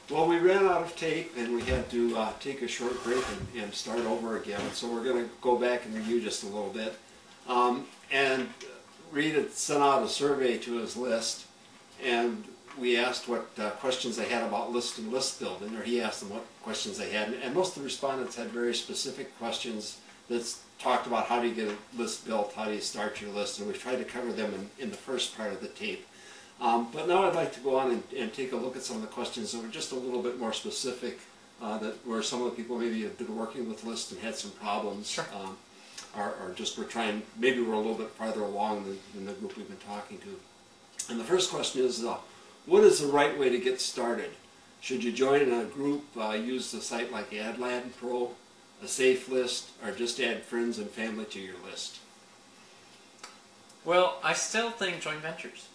Well, we ran out of tape and we had to take a short break and start over again. So we're going to go back and review just a little bit. And Reed had sent out a survey to his list, and we asked what questions they had about list and list building, or he asked them what questions they had. And most of the respondents had very specific questions that talked about how do you get a list built, how do you start your list, and we tried to cover them in the first part of the tape. But now I'd like to go on and take a look at some of the questions that were just a little bit more specific, that where some of the people maybe have been working with lists and had some problems, sure. Or just were trying, maybe we're a little bit farther along than the group we've been talking to. And the first question is, what is the right way to get started? Should you join in a group, use a site like AdLad Pro, a safe list, or just add friends and family to your list? Well, I still think joint ventures.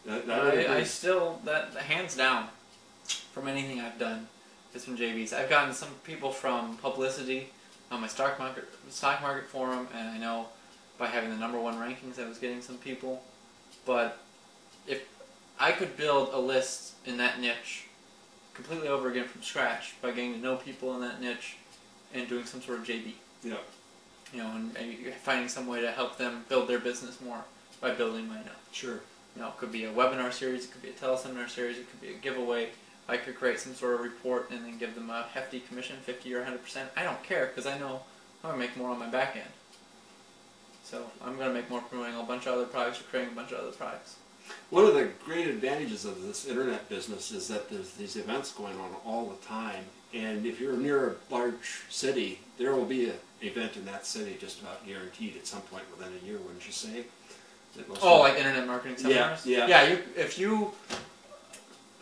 I still, hands down, from anything I've done, is from JVs. I've gotten some people from publicity on my stock market forum, and I know by having the #1 rankings I was getting some people. But if I could build a list in that niche completely over again from scratch by getting to know people in that niche and doing some sort of JV. Yeah. You know, and finding some way to help them build their business more by building mine up. Sure. You know, it could be a webinar series, it could be a teleseminar series, it could be a giveaway. I could create some sort of report and then give them a hefty commission, 50 or 100%. I don't care, because I know I'm going to make more on my back end. So I'm going to make more promoting a bunch of other products or creating a bunch of other products. One of the great advantages of this internet business is that there's these events going on all the time. And if you're near a large city, there will be an event in that city just about guaranteed at some point within a year, wouldn't you say? Oh, like internet marketing seminars? Yeah.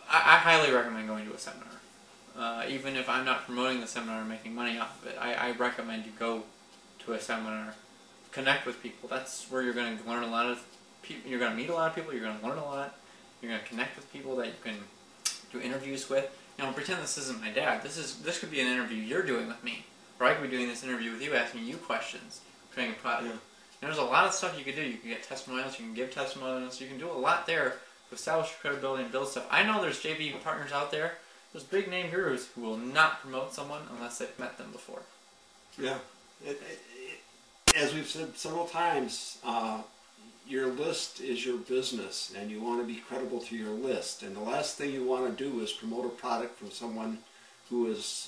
I highly recommend going to a seminar. Even if I'm not promoting the seminar and making money off of it, I recommend you go to a seminar, connect with people. That's where you're going to learn a lot of people. You're going to meet a lot of people. You're going to learn a lot. You're going to connect with people that you can do interviews with. You know, pretend this isn't my dad. This could be an interview you're doing with me, or I could be doing this interview with you, asking you questions, creating a product. Yeah. And there's a lot of stuff you can do. You can get testimonials. You can give testimonials. You can do a lot there to establish your credibility and build stuff. I know there's JV partners out there. There's big name gurus who will not promote someone unless they've met them before. Yeah. As we've said several times, your list is your business, and you want to be credible to your list. And the last thing you want to do is promote a product from someone who is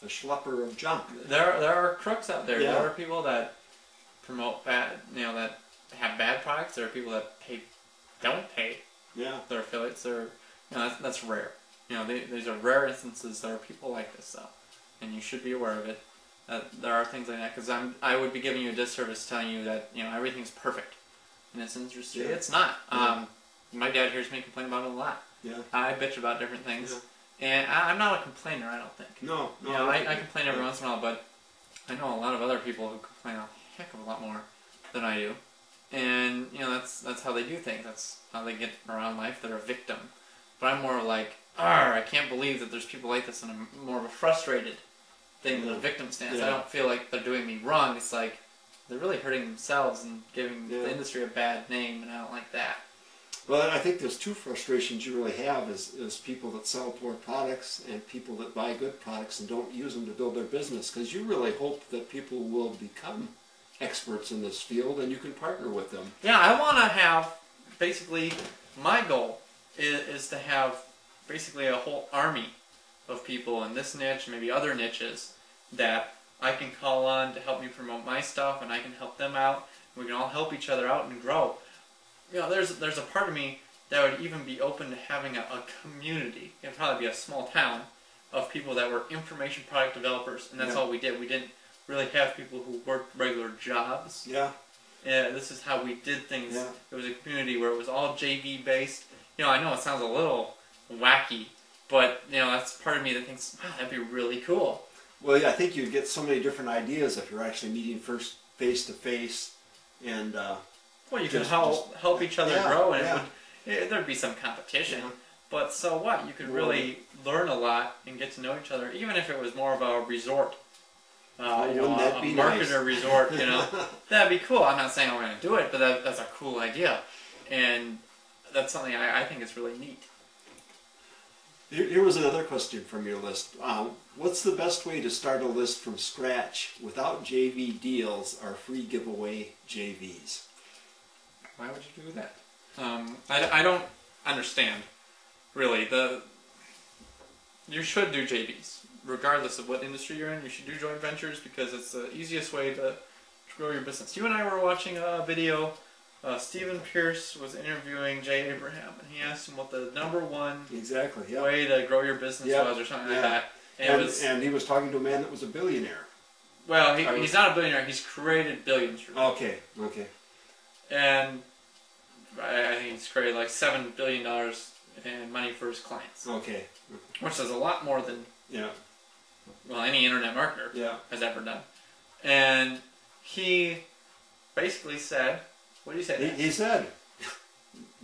a schlepper of junk. There are crooks out there. Yeah. There are people that promote bad, that have bad products. There are people that don't pay. Yeah. Their affiliates. That's rare. These are rare instances. There are people like this, though, and you should be aware of it. There are things like that, because I would be giving you a disservice telling you that everything's perfect in this industry. Yeah. It's not. Yeah. My dad hears me complain about it a lot. Yeah. I bitch about different things, yeah. And I'm not a complainer. I don't think. No. I complain every once in a while, but I know a lot of other people who complain a heck of a lot more than I do, and that's how they do things. That's how they get around life. They're a victim. But I'm more like, I can't believe that there's people like this, and I'm more of a frustrated thing than a victim stance. Yeah. I don't feel like they're doing me wrong. It's like they're really hurting themselves and giving the industry a bad name, and I don't like that. Well, I think there's two frustrations you really have is people that sell poor products and people that buy good products and don't use them to build their business, because you really hope that people will become experts in this field and you can partner with them. Yeah, I want to have, basically, my goal is to have basically a whole army of people in this niche, maybe other niches, that I can call on to help me promote my stuff, and I can help them out. We can all help each other out and grow. There's a part of me that would even be open to having a community. It'd probably be a small town of people that were information product developers, and that's all we did. We didn't really have people who worked regular jobs. Yeah. This is how we did things. Yeah. It was a community where it was all JV based. I know it sounds a little wacky, but that's part of me that thinks, wow, that'd be really cool. Well, yeah, I think you'd get so many different ideas if you're actually meeting first face to face, and well, you could help each other grow, and there'd be some competition. Yeah. But so what? You could really learn a lot and get to know each other, even if it was more of a resort. A marketer resort, that'd be cool. I'm not saying I'm going to do it, but that's a cool idea, and that's something I think is really neat. Here was another question from your list. What's the best way to start a list from scratch without JV deals or free giveaway JVs? Why would you do that? I don't understand, really. You should do JVs. Regardless of what industry you're in, you should do joint ventures because it's the easiest way to grow your business. You and I were watching a video. Stephen Pierce was interviewing Jay Abraham, and he asked him what the #1 way to grow your business was, or something like that. And he was talking to a man that was a billionaire. Well, he's not a billionaire. He's created billions. Okay. And I think he's created like $7 billion in money for his clients. Okay. Which is a lot more than any internet marketer has ever done. And he basically said, what did he say? He said,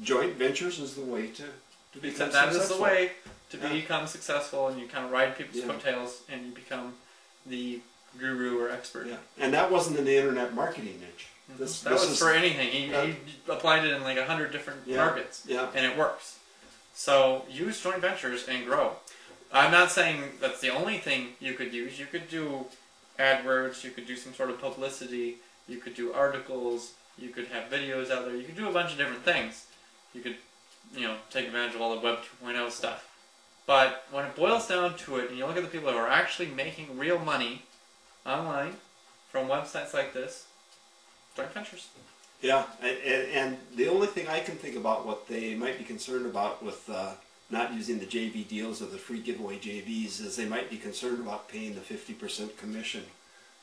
joint ventures is the way to become successful. That is the way to become successful, and you kind of ride people's coattails, and you become the guru or expert. Yeah. And that wasn't in the internet marketing niche. That was for anything. He applied it in like 100 different markets, and it works. So use joint ventures and grow. I'm not saying that's the only thing you could use. You could do AdWords, you could do some sort of publicity, you could do articles, you could have videos out there, you could do a bunch of different things. You could, take advantage of all the Web 2.0 stuff. But when it boils down to it, and you look at the people who are actually making real money online from websites like this, joint ventures. Yeah, and the only thing I can think about what they might be concerned about with not using the JV deals or the free giveaway JVs is they might be concerned about paying the 50% commission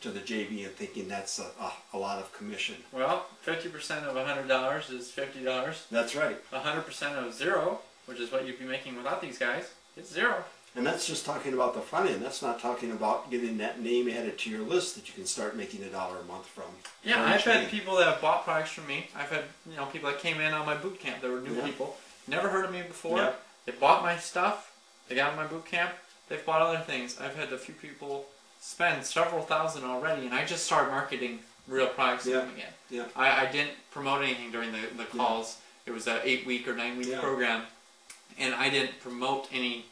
to the JV and thinking that's a lot of commission. Well, 50% of $100 is $50. That's right. 100% of zero, which is what you'd be making without these guys, it's zero. And that's just talking about the front end. That's not talking about getting that name added to your list that you can start making $1 a month from. Yeah, I've had people that have bought products from me. I've had people that came in on my boot camp. They were new people, never heard of me before. Yeah. They bought my stuff. They got in my boot camp. They've bought other things. I've had a few people spend several thousand already, and I just started marketing real products to them again. Yeah. I didn't promote anything during the calls. It was an 8-week or 9-week program, and I didn't promote any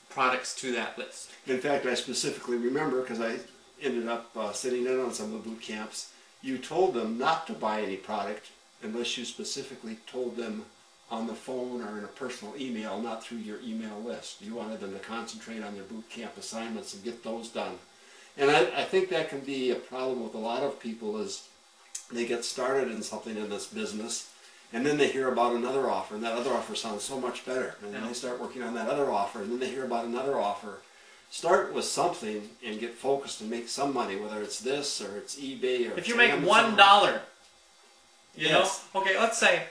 products to that list. In fact, I specifically remember, because I ended up sitting in on some of the boot camps, you told them not to buy any product unless you specifically told them on the phone or in a personal email, not through your email list. You wanted them to concentrate on their boot camp assignments and get those done. And I think that can be a problem with a lot of people is they get started in something in this business and then they hear about another offer, and that other offer sounds so much better. And then they start working on that other offer, and then they hear about another offer. Start with something and get focused and make some money, whether it's this or it's eBay or if you make $1, you know, okay, let's say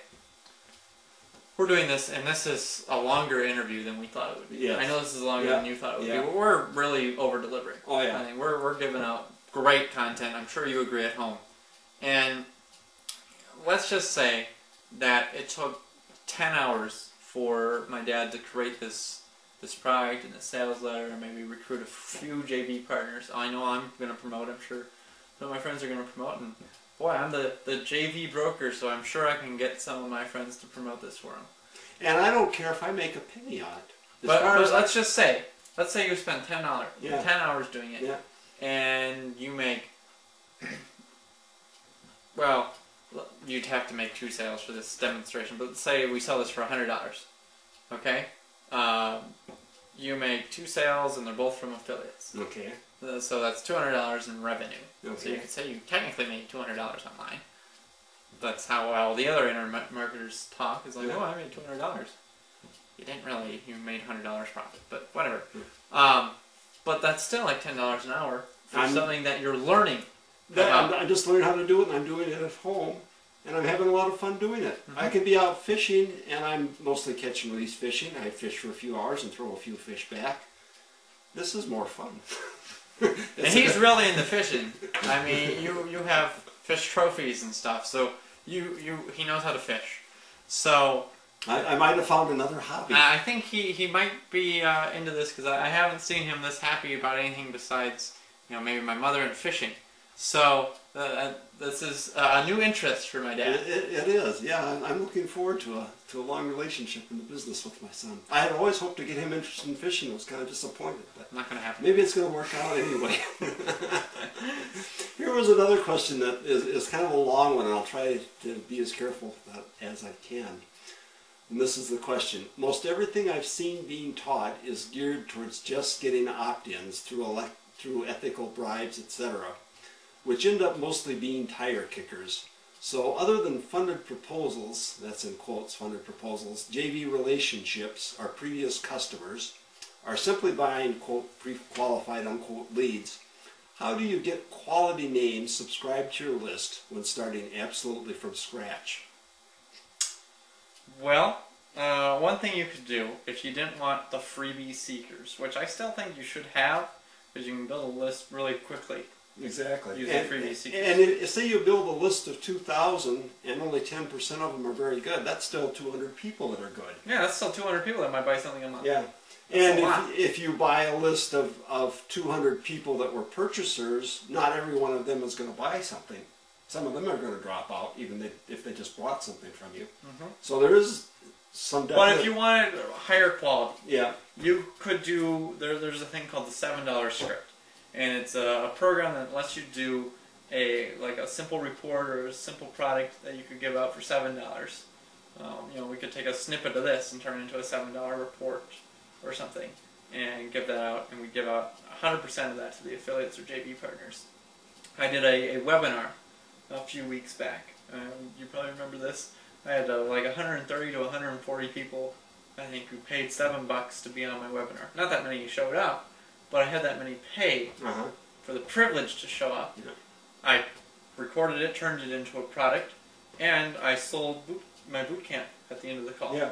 we're doing this, and this is a longer interview than we thought it would be. Yes. I know this is longer than you thought it would be, but we're really over-delivering. Oh, yeah. I mean, we're giving out great content. I'm sure you agree at home. And let's just say that it took 10 hours for my dad to create this product and the sales letter and maybe recruit a few JV partners. I know I'm going to promote. I'm sure some of my friends are going to promote. And boy, I'm the JV broker, so I'm sure I can get some of my friends to promote this for them. And I don't care if I make a penny on it. But let's just say, you spend $10, 10 hours doing it, and you make, well, you'd have to make 2 sales for this demonstration, but let's say we sell this for $100, okay? You make 2 sales, and they're both from affiliates. Okay. So that's $200 in revenue. Okay. So you could say you technically made $200 online. That's how all the other internet marketers talk. Is like, oh, I made $200. You didn't really. You made $100 profit, but whatever. But that's still like $10 an hour for something that you're learning. I'm just learning how to do it, and I'm doing it at home, and I'm having a lot of fun doing it. I can be out fishing, and I'm mostly catching release fishing. I fish for a few hours and throw a few fish back. This is more fun. And he's really into fishing. I mean, you have fish trophies and stuff, so he knows how to fish. So I might have found another hobby. I think he might be into this because I haven't seen him this happy about anything besides maybe my mother and fishing. So this is a new interest for my dad. It is, yeah. I'm looking forward to a long relationship in the business with my son. I had always hoped to get him interested in fishing. I was kind of disappointed, but Not going to happen. maybe it's going to work out anyway. Here was another question that is kind of a long one, and I'll try to be as careful as I can. And this is the question. Most everything I've seen being taught is geared towards just getting opt-ins through ethical bribes, etc., which end up mostly being tire kickers. So other than funded proposals, that's in quotes, funded proposals, JV relationships, our previous customers, are simply buying, quote, pre-qualified, unquote, leads. How do you get quality names subscribed to your list when starting absolutely from scratch? Well, one thing you could do, if you didn't want the freebie seekers, which I still think you should have, because you can build a list really quickly. Exactly. Using freebie seekers. And if, say you build a list of 2,000 and only 10% of them are very good, that's still 200 people that are good. Yeah, that's still 200 people that might buy something a month. Yeah. And if you buy a list of 200 people that were purchasers, not every one of them is going to buy something. Some of them are going to drop out, even if they just bought something from you. Mm-hmm. So there is some definite... But if you wanted higher quality, yeah, you could do... There's a thing called the $7 script. And it's a program that lets you do a simple report or a simple product that you could give out for $7. We could take a snippet of this and turn it into a $7 report or something and give that out, and we give out 100% of that to the affiliates or JV partners. I did a webinar a few weeks back. You probably remember this. I had like 130 to 140 people, I think, who paid $7 to be on my webinar. Not that many showed up, but I had that many pay for the privilege to show up. Yeah. I recorded it, turned it into a product, and I sold my boot camp at the end of the call. Yeah.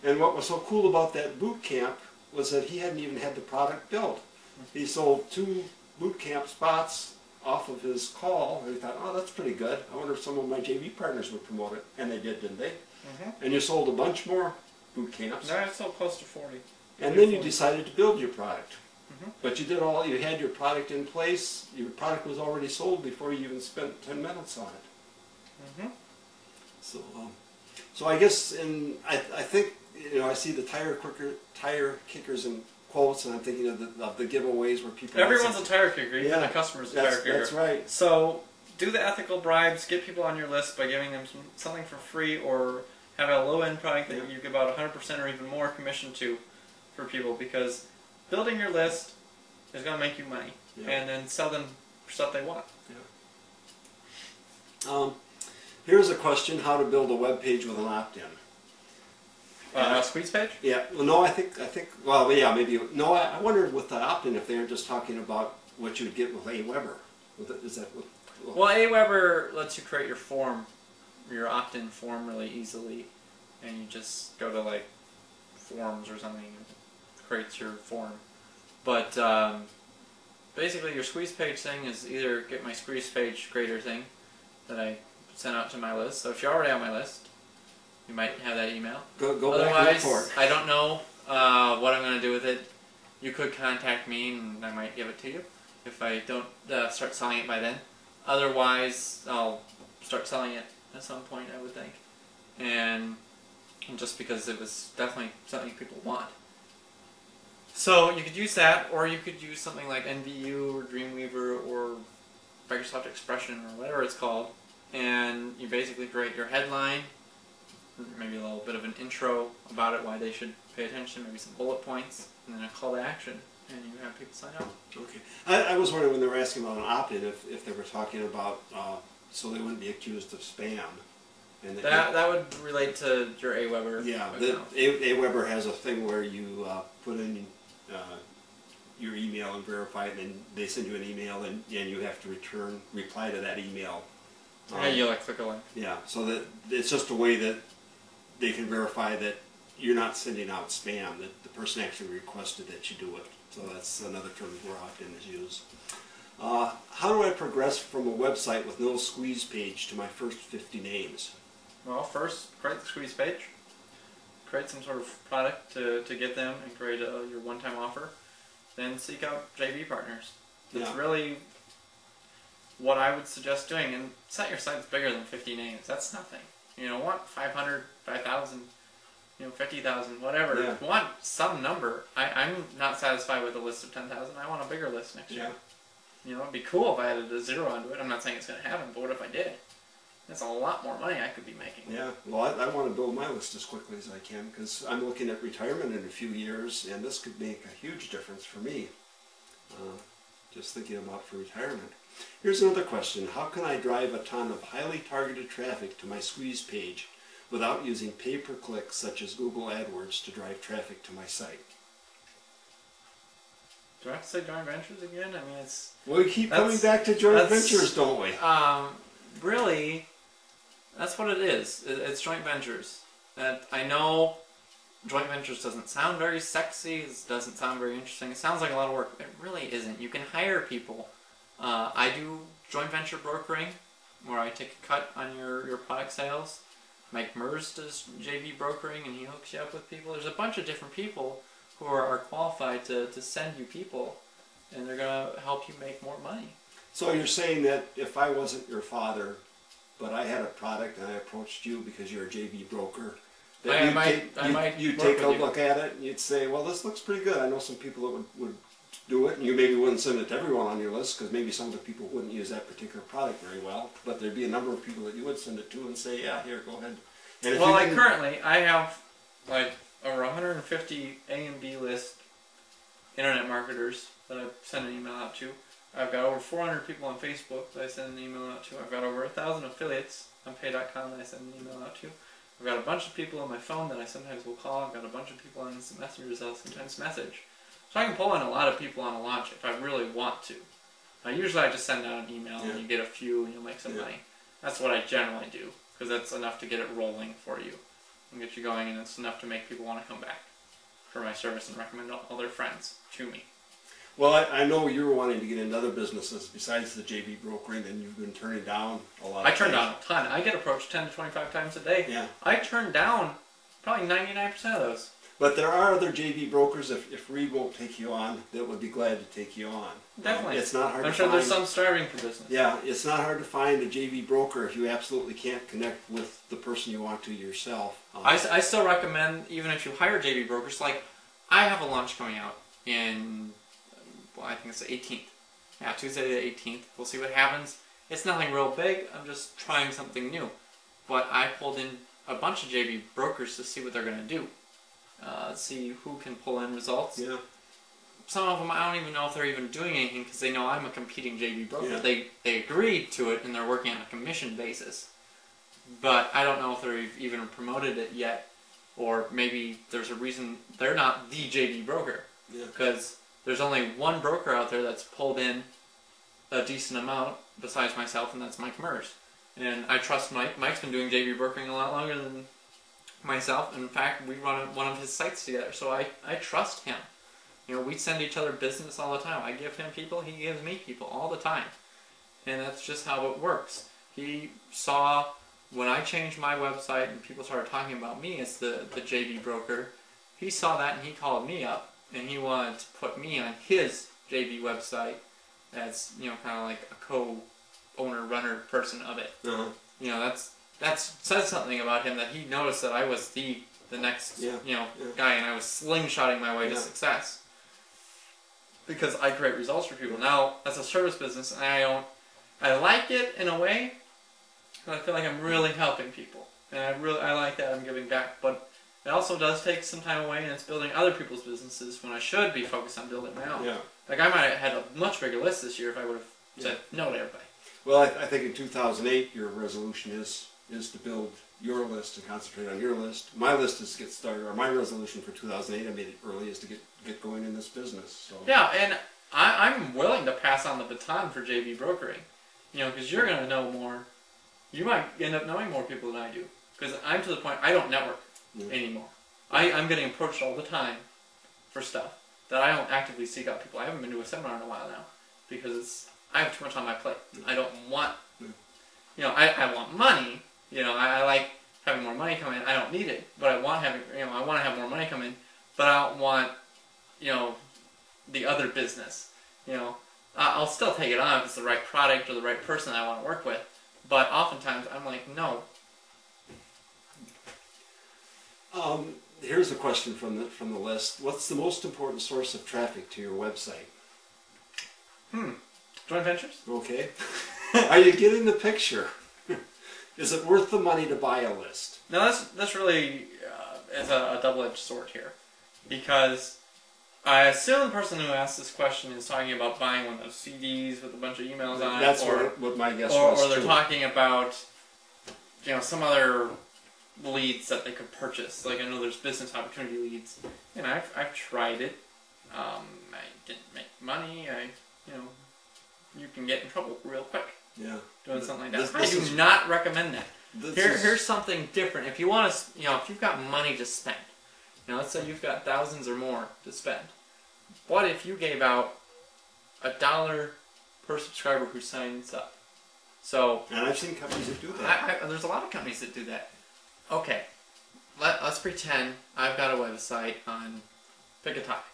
And what was so cool about that boot camp was that he hadn't even had the product built. He sold 2 boot camp spots off of his call, and he thought, oh, that's pretty good. I wonder if some of my JV partners would promote it. And they did, didn't they? Mm-hmm. And you sold a bunch more boot camps. No, I sold close to 40. And then you decided to build your product. Mm-hmm. But you had your product in place, your product was already sold before you even spent 10 minutes on it. Mm-hmm. So I guess, I think, I see the tire kickers in quotes, and I'm thinking of the giveaways where people... Everyone's a tire kicker, even the customer's a tire kicker. That's right. So do the ethical bribes, get people on your list by giving them something for free, or have a low-end product that you give out 100% or even more commission to for people, because building your list is going to make you money, and then sell them stuff they want. Yeah. Here's a question: how to build a web page with an opt-in? A squeeze page? Yeah. Well, no, I think. Well, yeah, maybe. No, I wondered with the opt-in if they were just talking about what you would get with Aweber. Is that what? Well, Aweber lets you create your form, your opt-in form, really easily, and you just go to like forms or something, and it creates your form. But basically, your squeeze page thing is either get my squeeze page creator thing that I sent out to my list. So if you're already on my list, you might have that email. Go back and look for it. I don't know what I'm going to do with it. You could contact me and I might give it to you if I don't start selling it by then. Otherwise, I'll start selling it at some point, I would think. And just because it was definitely something people want. So you could use that, or you could use something like NVU or Dreamweaver or Microsoft Expression or whatever it's called, and you basically create your headline, maybe a little bit of an intro about it, why they should pay attention, maybe some bullet points, and then a call to action, and you have people sign up. Okay. I was wondering when they were asking about an opt-in if they were talking about so they wouldn't be accused of spam. And that would relate to your Aweber. Yeah, Aweber has a thing where you put in your email and verify it, and then they send you an email, and you have to reply to that email. Yeah, you click a link. Yeah, so that it's just a way that they can verify that you're not sending out spam, that the person actually requested that you do it. So that's another term where opt-in is used. How do I progress from a website with no squeeze page to my first 50 names? Well, first, create the squeeze page. Create some sort of product to give them and create your one-time offer. Then seek out JV partners. It's really... what I would suggest doing, and set your sites bigger than 50 names. That's nothing. You know, want 500, 5,000, 50,000, whatever. Yeah. Want some number. I'm not satisfied with a list of 10,000. I want a bigger list next year. You know, it'd be cool if I added a 0 onto it. I'm not saying it's going to happen, but what if I did? That's a lot more money I could be making. Yeah, well, I want to build my list as quickly as I can because I'm looking at retirement in a few years, and this could make a huge difference for me. Just thinking about for retirement. Here's another question. How can I drive a ton of highly targeted traffic to my squeeze page without using pay-per-click such as Google AdWords to drive traffic to my site? Do I have to say joint ventures again? I mean, it's... Well, we keep coming back to joint ventures, don't we? Really, that's what it is. It's joint ventures. And I know joint ventures doesn't sound very sexy, it doesn't sound very interesting, it sounds like a lot of work. It really isn't. You can hire people. I do joint venture brokering, where I take a cut on your product sales. Mike Mers does JV brokering, and he hooks you up with people. There's a bunch of different people who are qualified to send you people, and they're going to help you make more money. So you're saying that if I wasn't your father, but I had a product and I approached you because you're a JV broker, that you'd take a look at it and you'd say, well, this looks pretty good. I know some people that would do it, and you maybe wouldn't send it to everyone on your list because maybe some of the people wouldn't use that particular product very well, but there'd be a number of people that you would send it to and say, yeah, here, go ahead. And well, like currently, I have like over 150 A and B list internet marketers that I send an email out to. I've got over 400 people on Facebook that I send an email out to. I've got over 1,000 affiliates on pay.com that I send an email out to. I've got a bunch of people on my phone that I sometimes will call. I've got a bunch of people on instant messengers that I'll sometimes message. So I can pull in a lot of people on a launch if I really want to. Usually I just send out an email and you get a few and you'll make some money. That's what I generally do, because that's enough to get it rolling for you and get you going, and it's enough to make people want to come back for my service and recommend all their friends to me. Well, I know you were wanting to get into other businesses besides the JV brokering, and you've been turning down a lot of I turn down a ton. I get approached 10 to 25 times a day. Yeah. I turn down probably 99% of those. But there are other JV brokers, if Reed won't take you on, that would be glad to take you on. Definitely. It's not hard to find. I'm sure there's some starving for business. Yeah, it's not hard to find a JV broker if you absolutely can't connect with the person you want to yourself. I still recommend, even if you hire JV brokers, like I have a launch coming out in, well, I think it's the 18th. Yeah, Tuesday the 18th. We'll see what happens. It's nothing real big. I'm just trying something new. But I pulled in a bunch of JV brokers to see what they're going to do. See who can pull in results. Yeah. Some of them I don't even know if they're even doing anything because they know I'm a competing JV broker. Yeah. They agreed to it and they're working on a commission basis. But I don't know if they've even promoted it yet, or maybe there's a reason they're not the JV broker. Yeah. Because there's only one broker out there that's pulled in a decent amount besides myself, and that's Mike Mers. And I trust Mike. Mike's been doing JV brokering a lot longer than myself. In fact, we run one of his sites together, so I trust him. You know, we send each other business all the time. I give him people, he gives me people all the time. And that's just how it works. He saw when I changed my website and people started talking about me as the JV broker, he saw that and he called me up and he wanted to put me on his JV website as, you know, kind of like a co-owner, runner person of it. Uh-huh. You know, that says something about him, that he noticed that I was the next guy, and I was slingshotting my way to success because I create results for people. Now, as a service business, I like it in a way, but I feel like I'm really helping people, and I like that I'm giving back. But it also does take some time away, and it's building other people's businesses when I should be focused on building my own. Yeah. Like I might have had a much bigger list this year if I would have said no to everybody. Well, I think in 2008 your resolution is to build your list and concentrate on your list. My list is to get started, or my resolution for 2008, I made it early, is to get going in this business. So. Yeah, and I'm willing to pass on the baton for JV brokering, you know, because you're going to know more. You might end up knowing more people than I do, because I'm to the point I don't network anymore. I'm getting approached all the time for stuff that I don't actively seek out people. I haven't been to a seminar in a while now because I have too much on my plate. I don't want, you know, I want money. You know, I like having more money come in. I don't need it, but I want I want to have more money come in, but I don't want, you know, the other business. You know, I'll still take it on if it's the right product or the right person I want to work with. But oftentimes I'm like, no. Here's a question from the list. What's the most important source of traffic to your website? Joint ventures? Okay. Are you getting the picture? Is it worth the money to buy a list? Now that's really is a double-edged sword here, because I assume the person who asked this question is talking about buying one of those CDs with a bunch of emails on it. That's what my guess was. Or they're too. talking about, you know, some other leads that they could purchase. Like I know there's business opportunity leads, and I've tried it. I didn't make money. You can get in trouble real quick. Yeah. Doing something like that. I do not recommend that. Here's something different. If you want to, you know, if you've got money to spend, you know, let's say you've got thousands or more to spend. What if you gave out $1 per subscriber who signs up? So. And I've seen companies that do that. There's a lot of companies that do that. Okay, let's pretend I've got a website on pick a topic.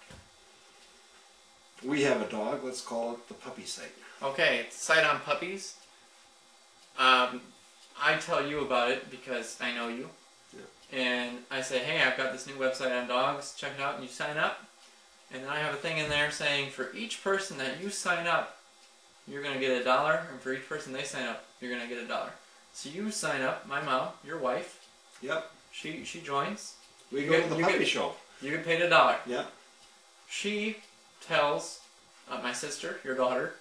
We have a dog. Let's call it the puppy site. Okay, it's a site on puppies. I tell you about it because I know you. Yeah. And I say, hey, I've got this new website on dogs. Check it out, and you sign up. And then I have a thing in there saying for each person that you sign up, you're going to get $1. And for each person they sign up, you're going to get $1. So you sign up, my mom, your wife. Yep. She joins. We go to the puppy show. You get paid $1. Yep. She tells my sister, your daughter,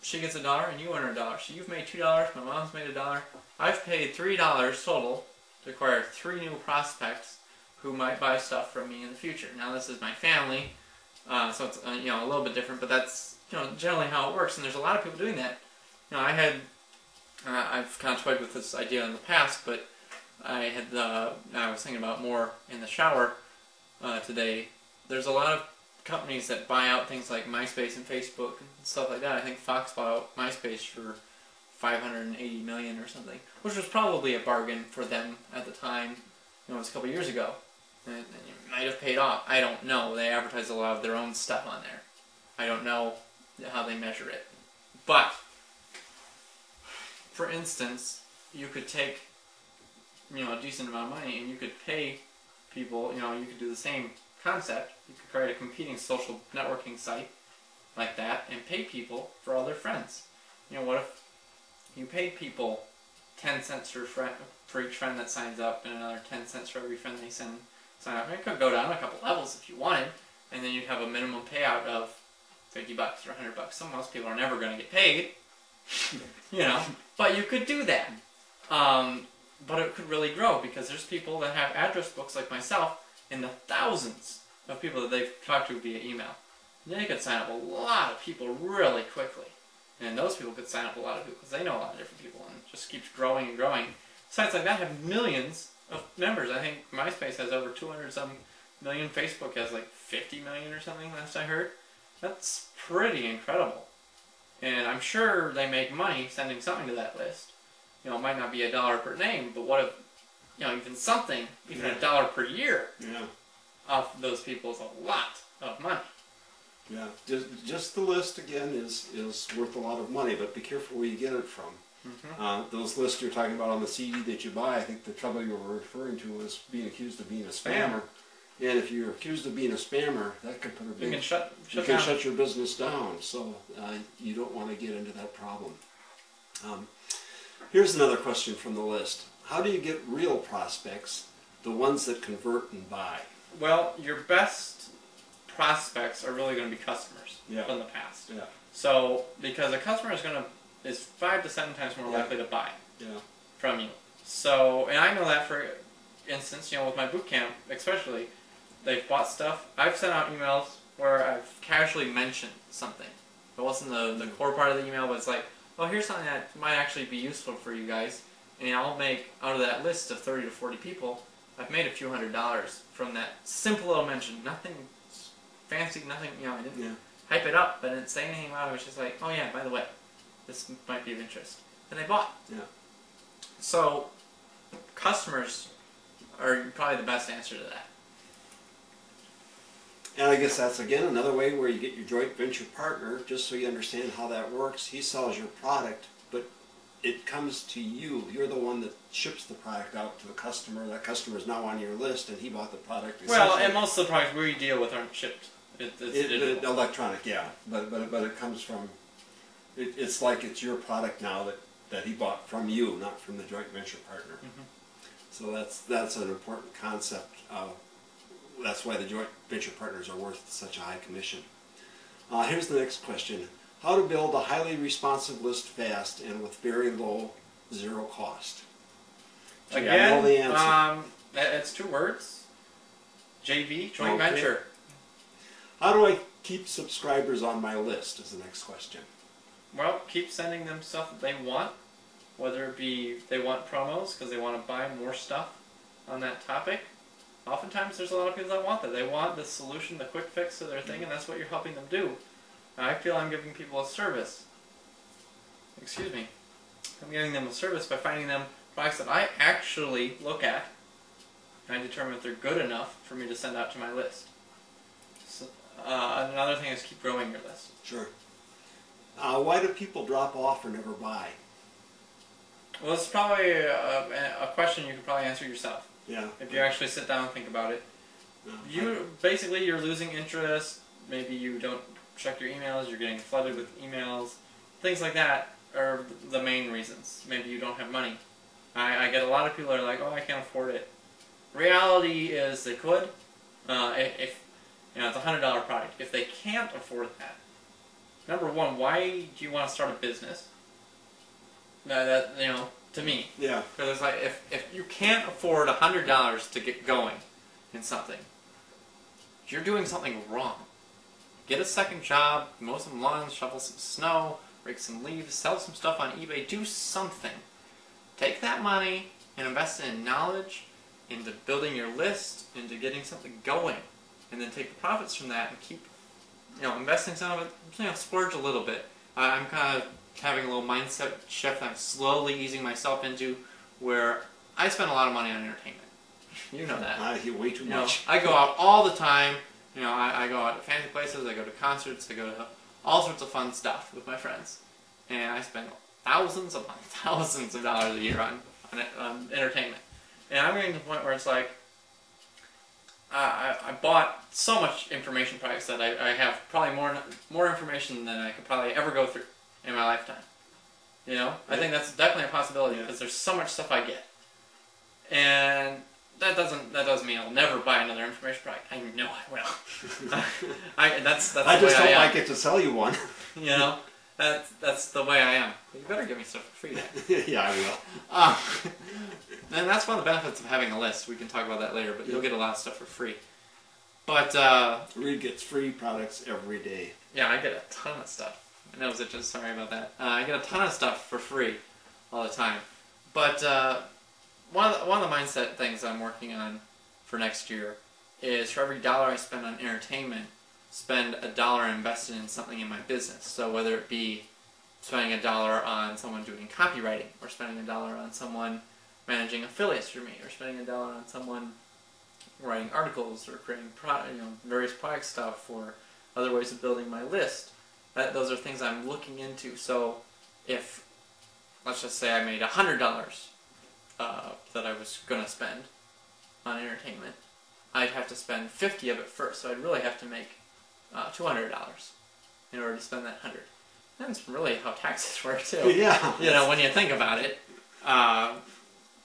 she gets $1 and you earn $1. So you've made $2, my mom's made $1. I've paid $3 total to acquire 3 new prospects who might buy stuff from me in the future. Now this is my family, so it's you know, a little bit different, but that's, you know, generally how it works. And there's a lot of people doing that. You know, I've kind of toyed with this idea in the past, but I was thinking about more in the shower today. There's a lot of companies that buy out things like MySpace and Facebook and stuff like that. I think Fox bought out MySpace for $580 million or something, which was probably a bargain for them at the time. You know, it was a couple years ago, and it might have paid off. I don't know. They advertise a lot of their own stuff on there. I don't know how they measure it, but for instance, you could take, you know, a decent amount of money and you could pay people. You know, you could do the same concept. You could create a competing social networking site like that and pay people for all their friends. You know, what if you paid people 10 cents for each friend that signs up and another 10 cents for every friend they sign up? And it could go down a couple levels if you wanted, and then you'd have a minimum payout of $50 or $100. Most people are never going to get paid, you know, but you could do that. But it could really grow because there's people that have address books like myself in the thousands of people that they've talked to via email. They could sign up a lot of people really quickly. And those people could sign up a lot of people because they know a lot of different people, and it just keeps growing and growing. Sites like that have millions of members. I think MySpace has over 200-some million. Facebook has like 50 million or something, last I heard. That's pretty incredible. And I'm sure they make money sending something to that list. You know, it might not be $1 per name, but what if, you know, even something, even $1 per year off those people is a lot of money. Yeah, just the list again is worth a lot of money, but be careful where you get it from. Mm-hmm. Those lists you're talking about on the CD that you buy, I think the trouble you were referring to was being accused of being a spammer. And if you're accused of being a spammer, that could put a big... You can shut your business down, so you don't want to get into that problem. Here's another question from the list. How do you get real prospects, the ones that convert and buy? Well, your best prospects are really going to be customers from the past. Yeah. So, because a customer is 5 to 7 times more likely to buy from you. So, and I know that for instance, you know, with my boot camp especially, they've bought stuff. I've sent out emails where I've casually mentioned something. It wasn't the core part of the email, but it's like, oh, here's something that might actually be useful for you guys. And I'll make, out of that list of 30 to 40 people, I've made a few $100s from that simple little mention. Nothing fancy, nothing, you know, I didn't hype it up, but I didn't say anything about it. It was just like, oh yeah, by the way, this might be of interest. And they bought. Yeah. So, customers are probably the best answer to that. And I guess that's again another way where you get your joint venture partner, just so you understand how that works. He sells your product, but it comes to you. You're the one that ships the product out to the customer. That customer is now on your list, and he bought the product. Well, and most of the products we deal with aren't shipped. It's electronic, yeah, but it comes from. It's like it's your product now that he bought from you, not from the joint venture partner. Mm-hmm. So that's an important concept. That's why the joint venture partners are worth such a high commission. Here's the next question. How to build a highly responsive list fast and with very low, zero cost? Again, I know the answer. It's 2 words. JV, joint venture. How do I keep subscribers on my list is the next question. Well, keep sending them stuff that they want, whether it be they want promos because they want to buy more stuff on that topic. Oftentimes there's a lot of people that want that. They want the solution, the quick fix to their thing, and that's what you're helping them do. And I feel I'm giving people a service. Excuse me. I'm giving them a service by finding them products that I actually look at, and I determine if they're good enough for me to send out to my list. So, another thing is keep growing your list. Sure. Why do people drop off or never buy? Well, it's probably a question you could probably answer yourself. Yeah. If you actually sit down and think about it. Basically you're losing interest. Maybe you don't check your emails. You're getting flooded with emails. Things like that are the main reasons. Maybe you don't have money. I get a lot of people that are like, oh, I can't afford it. Reality is they could. If it's a $100 product. If they can't afford that, number one, why do you want to start a business? To me. Yeah. Because it's like, if you can't afford $100 to get going in something, you're doing something wrong. Get a second job, mow some lawns, shovel some snow, rake some leaves, sell some stuff on eBay, do something. Take that money and invest it in knowledge, into building your list, into getting something going. And then take the profits from that and keep investing some of it, splurge a little bit. I'm kind of having a little mindset shift I'm slowly easing myself into, where I spend a lot of money on entertainment. You know that. I hear way too much. I go out all the time. I go out to fancy places, I go to concerts, I go to all sorts of fun stuff with my friends. And I spend thousands of dollars a year on entertainment. And I'm getting to the point where it's like, I bought so much information products that I have probably more information than I could probably ever go through in my lifetime. I think that's definitely a possibility because there's so much stuff I get, and that doesn't mean I'll never buy another information product. I know I will. That's I just hope I get to sell you one. That's the way I am. You better give me stuff for free then. Yeah, I will. And that's one of the benefits of having a list. We can talk about that later, but you'll get a lot of stuff for free. But Reed gets free products every day. Yeah, I get a ton of stuff. I know, sorry about that. I get a ton of stuff for free all the time. But one of the mindset things I'm working on for next year is for every dollar I spend on entertainment, spend $1 invested in something in my business. So whether it be spending $1 on someone doing copywriting, or spending $1 on someone managing affiliates for me, or spending $1 on someone writing articles, or creating various product stuff, or other ways of building my list. Those are things I'm looking into. So if, let's just say I made $100 that I was going to spend on entertainment, I'd have to spend 50 of it first. So I'd really have to make $200 in order to spend that 100. That's really how taxes work too. Yeah. When you think about it,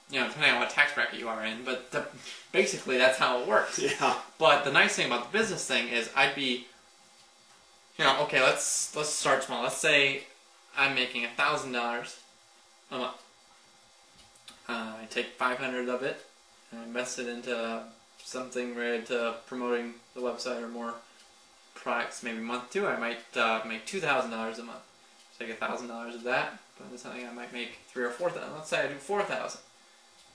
depending on what tax bracket you are in, but basically that's how it works. Yeah. But the nice thing about the business thing is I'd be, okay, let's start small. Let's say I'm making $1,000 a month. I take 500 of it and invest it into something related to promoting the website or more products. Maybe month 2, I might make $2,000 a month. Take $1,000 of that, put into something I might make $3,000 or $4,000. Let's say I do $4,000.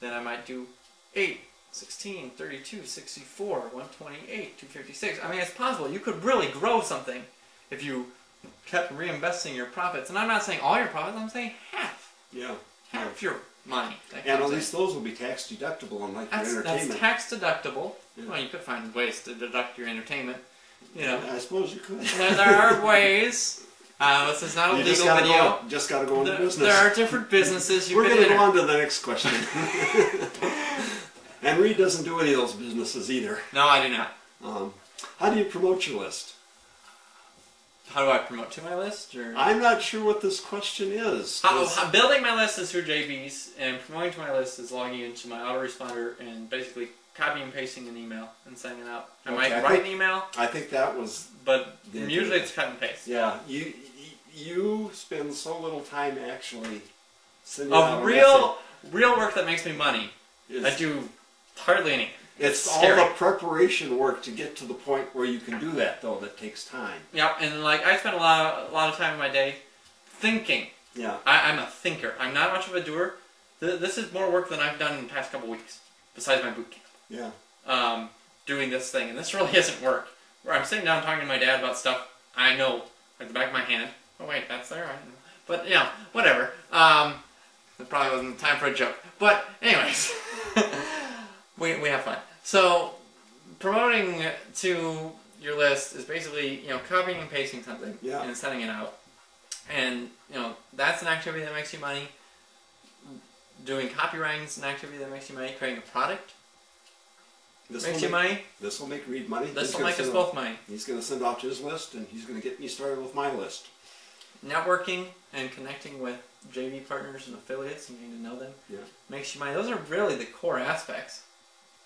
Then I might do 8, 16, 32, 64, 128, 256. I mean, it's possible. You could really grow something if you kept reinvesting your profits. And I'm not saying all your profits, I'm saying half. Yeah. Half your money. And at least those will be tax deductible, unlike your entertainment. That's tax deductible. Yeah. Well, you could find ways to deduct your entertainment. You know, I suppose you could. there are ways. This is not a legal video. Just got to go into business. There are different businesses you We're can going to enter. go on to the next question. And Reed doesn't do any of those businesses either. No, I do not. How do you promote your list? How do I promote to my list? Or I'm not sure what this question is. building my list is through JVs, and promoting to my list is logging into my autoresponder and basically copying and pasting an email and sending it out. I might write an email. I think that was... But usually it's cut and paste. Yeah, you spend so little time actually sending out a real work that makes me money. I do hardly any. It's all the preparation work to get to the point where you can do that, though, that takes time. Yeah, and like I spend a lot of time in my day thinking. Yeah. I'm a thinker. I'm not much of a doer. This is more work than I've done in the past couple weeks, besides my boot camp. Yeah. Doing this thing, and this really isn't work. Where I'm sitting down talking to my dad about stuff I know, like the back of my hand. Oh wait, that's there. I don't know. But you know, whatever. It probably wasn't time for a joke. But anyways, we have fun. So promoting to your list is basically copying and pasting something and sending it out, and that's an activity that makes you money. Doing copywriting is an activity that makes you money. Creating a product makes you money. This will make Reed money. This will make us both money. He's going to send off his list, and he's going to get me started with my list. Networking and connecting with JV partners and affiliates and getting to know them makes you money. Those are really the core aspects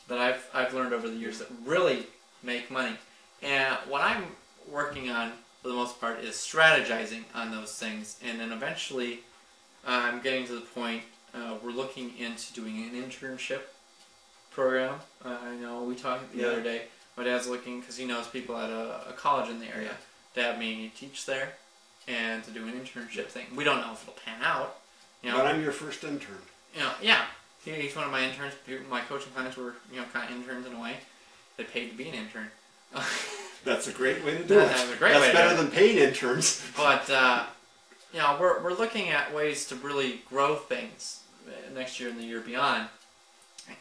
that I've learned over the years that really make money. And what I'm working on for the most part is strategizing on those things, and then eventually I'm getting to the point we're looking into doing an internship program. I know we talked the other day. My dad's looking, because he knows people at a college in the area, to have me teach there and to do an internship thing. We don't know if it'll pan out. But I'm your first intern. He's one of my interns. My coaching clients were kind of interns in a way. They paid to be an intern. That's a great way to do it. That's a great way. That's better than paying interns. But we're looking at ways to really grow things next year and the year beyond.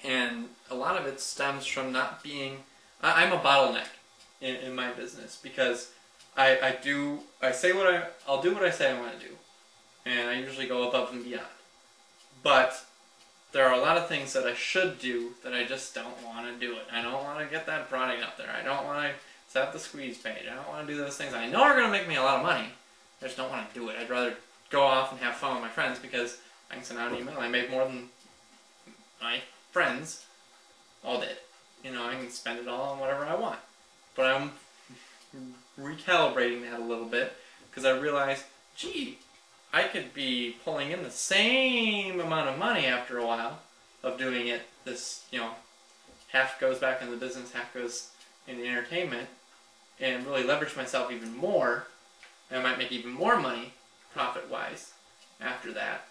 And a lot of it stems from not being... I'm a bottleneck in my business because I'll do what I say I want to do. And I usually go above and beyond. But there are a lot of things that I should do that I just don't want to do it. I don't want to get that product out there. I don't want to set up the squeeze page. I don't want to do those things I know are going to make me a lot of money. I just don't want to do it. I'd rather go off and have fun with my friends because I can send out an email. I make more than my friends all did. I can spend it all on whatever I want. But I'm recalibrating that a little bit because I realized, gee, I could be pulling in the same amount of money after a while of doing it. This, half goes back in the business, half goes in the entertainment, and really leverage myself even more. And I might make even more money, profit-wise, after that.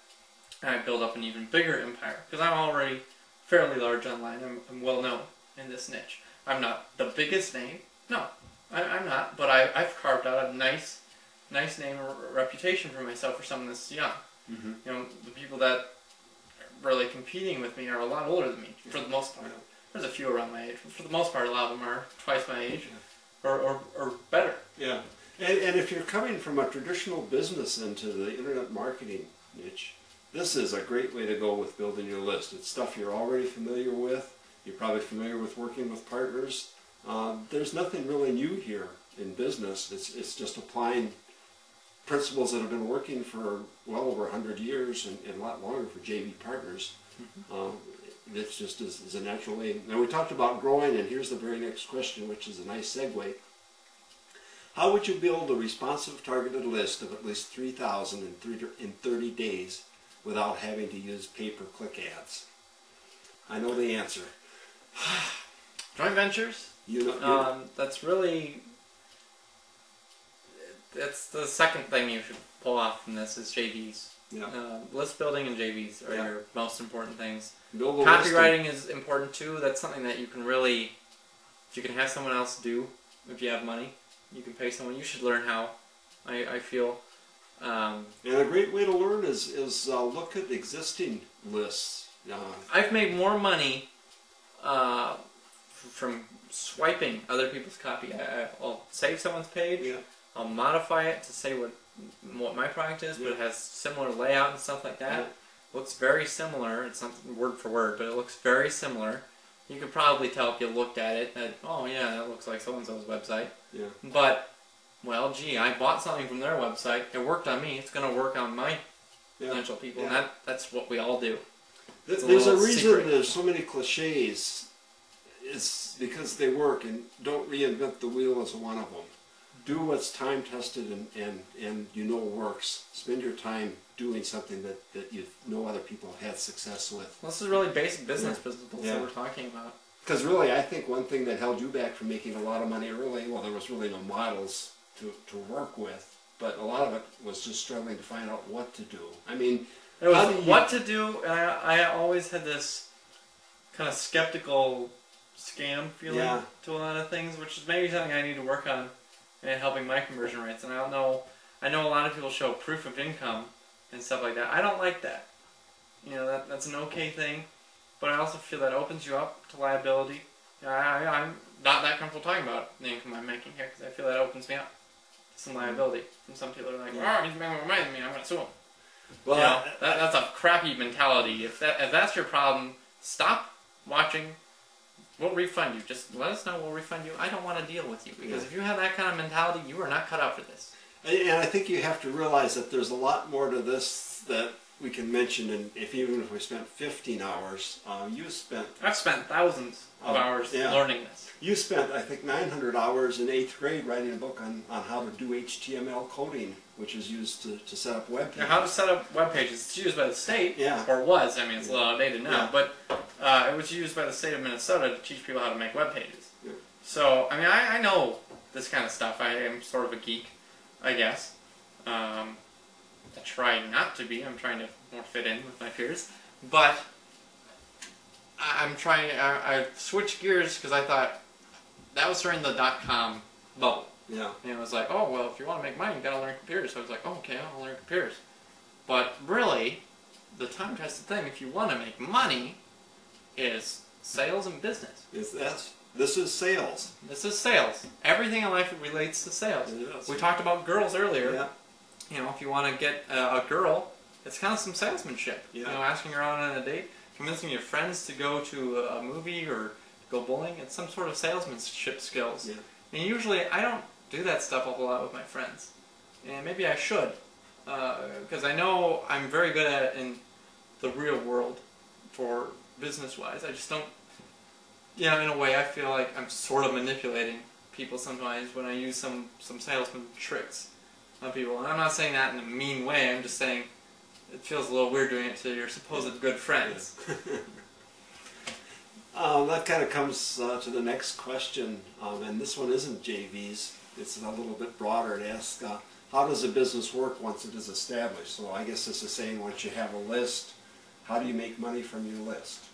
And I build up an even bigger empire because I'm already fairly large online. I'm well known in this niche. I'm not the biggest name. No, I'm not. But I've carved out a nice name or reputation for myself for someone that's young. Mm-hmm. The people that are really competing with me are a lot older than me, for the most part. There's a few around my age, but for the most part, a lot of them are twice my age, or better. Yeah, and if you're coming from a traditional business into the internet marketing niche, this is a great way to go with building your list. It's stuff you're already familiar with. You're probably familiar with working with partners. There's nothing really new here in business. It's just applying principles that have been working for well over 100 years and a lot longer for JV partners. Mm-hmm. It's just is a natural way. Now we talked about growing, and here's the very next question, which is a nice segue. How would you build a responsive targeted list of at least 3,000 in 30 days without having to use pay-per-click ads? I know the answer. Joint ventures? That's the second thing you should pull off from this is JVs. Yeah. List building and JVs are your most important things. Copywriting is important too. That's something that you can have someone else do if you have money. You can pay someone. You should learn how, I feel. And a great way to learn is look at existing lists. I've made more money from swiping other people's copy. I'll save someone's page. Yeah. I'll modify it to say what my product is, but it has similar layout and stuff like that. Looks very similar. It's not word for word, but it looks very similar. You could probably tell if you looked at it that, oh yeah, that looks like so-and-so's website. Yeah. But, well, gee, I bought something from their website. It worked on me. It's going to work on my potential people. Yeah. And that's what we all do. There's a reason there's so many cliches. It's because they work, and don't reinvent the wheel is one of them. Do what's time tested and you know works. Spend your time doing something that you know other people have had success with. This is really basic business principles that we're talking about. Because really, I think one thing that held you back from making a lot of money early, well, there was really no models to work with, but a lot of it was just struggling to find out what to do. I mean, it was what to do, and I always had this kind of skeptical scam feeling to a lot of things, which is maybe something I need to work on in helping my conversion rates. And I know a lot of people show proof of income and stuff like that. I don't like that. You know, that's an okay thing, but I also feel that opens you up to liability. I'm not that comfortable talking about the income I'm making here because I feel that opens me up to some liability. And some people are like, oh, he's making more money than me, I'm going to sue him. Well, you know, that's a crappy mentality. If that's your problem, stop watching. We'll refund you. Just let us know. We'll refund you. I don't want to deal with you because if you have that kind of mentality, you are not cut out for this. And I think you have to realize that there's a lot more to this that we can mention. And even if we spent 15 hours, I've spent thousands of hours learning this. You spent, I think, 900 hours in 8th grade writing a book on how to do HTML coding, which is used to set up web pages. Now, how to set up web pages. It's used by the state, or was. I mean, it's a little outdated now, but it was used by the state of Minnesota to teach people how to make web pages. Yeah. So, I mean, I know this kind of stuff. I am sort of a geek, I guess. I try not to be. I'm trying to more fit in with my peers. But I'm trying. I switched gears because I thought that was during the .com bubble. Yeah. And it was like, oh, well, if you want to make money, you got to learn computers. So I was like, oh, okay, I'll learn computers. But really, the time-tested thing, if you want to make money, is sales and business. This is sales. This is sales. Everything in life relates to sales. We talked about girls earlier. Yeah. You know, if you want to get a girl, it's kind of some salesmanship. Yeah. You know, asking her out on a date, convincing your friends to go to a movie or go bowling. It's some sort of salesmanship skills. Yeah. And usually, I don't do that stuff a whole lot with my friends. And maybe I should. Because I know I'm very good at it in the real world for business-wise. I just don't, you know, in a way I feel like I'm sort of manipulating people sometimes when I use some salesman tricks on people. And I'm not saying that in a mean way, I'm just saying it feels a little weird doing it to your supposed good friends. That kind of comes to the next question, and this one isn't JV's. It's a little bit broader. It asks, how does a business work once it is established? So I guess this is saying once you have a list, how do you make money from your list?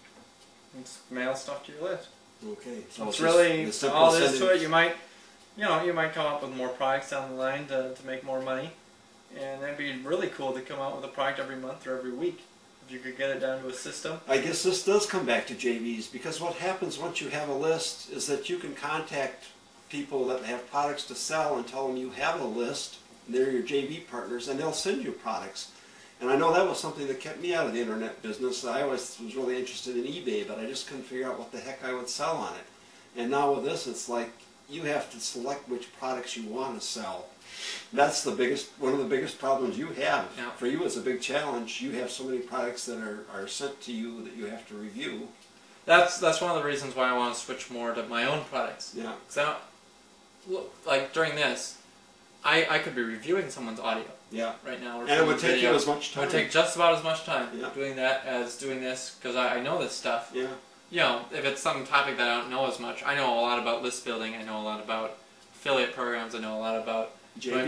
Just mail stuff to your list. Okay. So it's really all there is to it. You might come up with more products down the line to make more money, and that'd be really cool to come out with a product every month or every week. If you could get it down to a system. I guess this does come back to JVs, because what happens once you have a list is that you can contact people that have products to sell and tell them you have a list, and they're your JV partners, and they'll send you products. And I know that was something that kept me out of the internet business. I always was really interested in eBay, but I just couldn't figure out what the heck I would sell on it. And now with this, it's like you have to select which products you want to sell. That's one of the biggest problems you have. Yeah. For you, it's a big challenge. You have so many products that are sent to you that you have to review. That's one of the reasons why I want to switch more to my own products. Yeah. So, like during this, I could be reviewing someone's audio. Yeah. Right now. And it would take you as much time. It would take just about as much time doing that as doing this, because I know this stuff. Yeah. You know, if it's some topic that I don't know as much, I know a lot about list building. I know a lot about affiliate programs. I know a lot about joint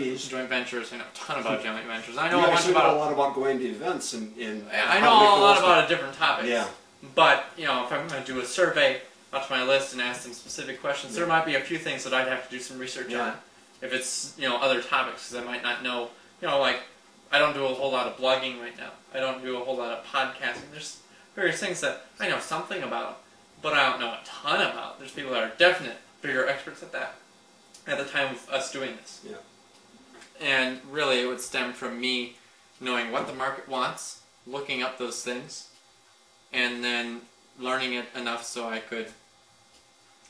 ventures. I know a ton about joint ventures. I know a lot about going to events and I know a lot about a different topic. Yeah. But you know, if I'm going to do a survey out to my list and ask them specific questions, there might be a few things that I'd have to do some research on. If it's other topics, because I might not know. You know, like I don't do a whole lot of blogging right now. I don't do a whole lot of podcasting. There's various things that I know something about, but I don't know a ton about. There's people that are definite bigger experts at that at the time of us doing this. Yeah. And really it would stem from me knowing what the market wants, looking up those things, and then learning it enough so I could,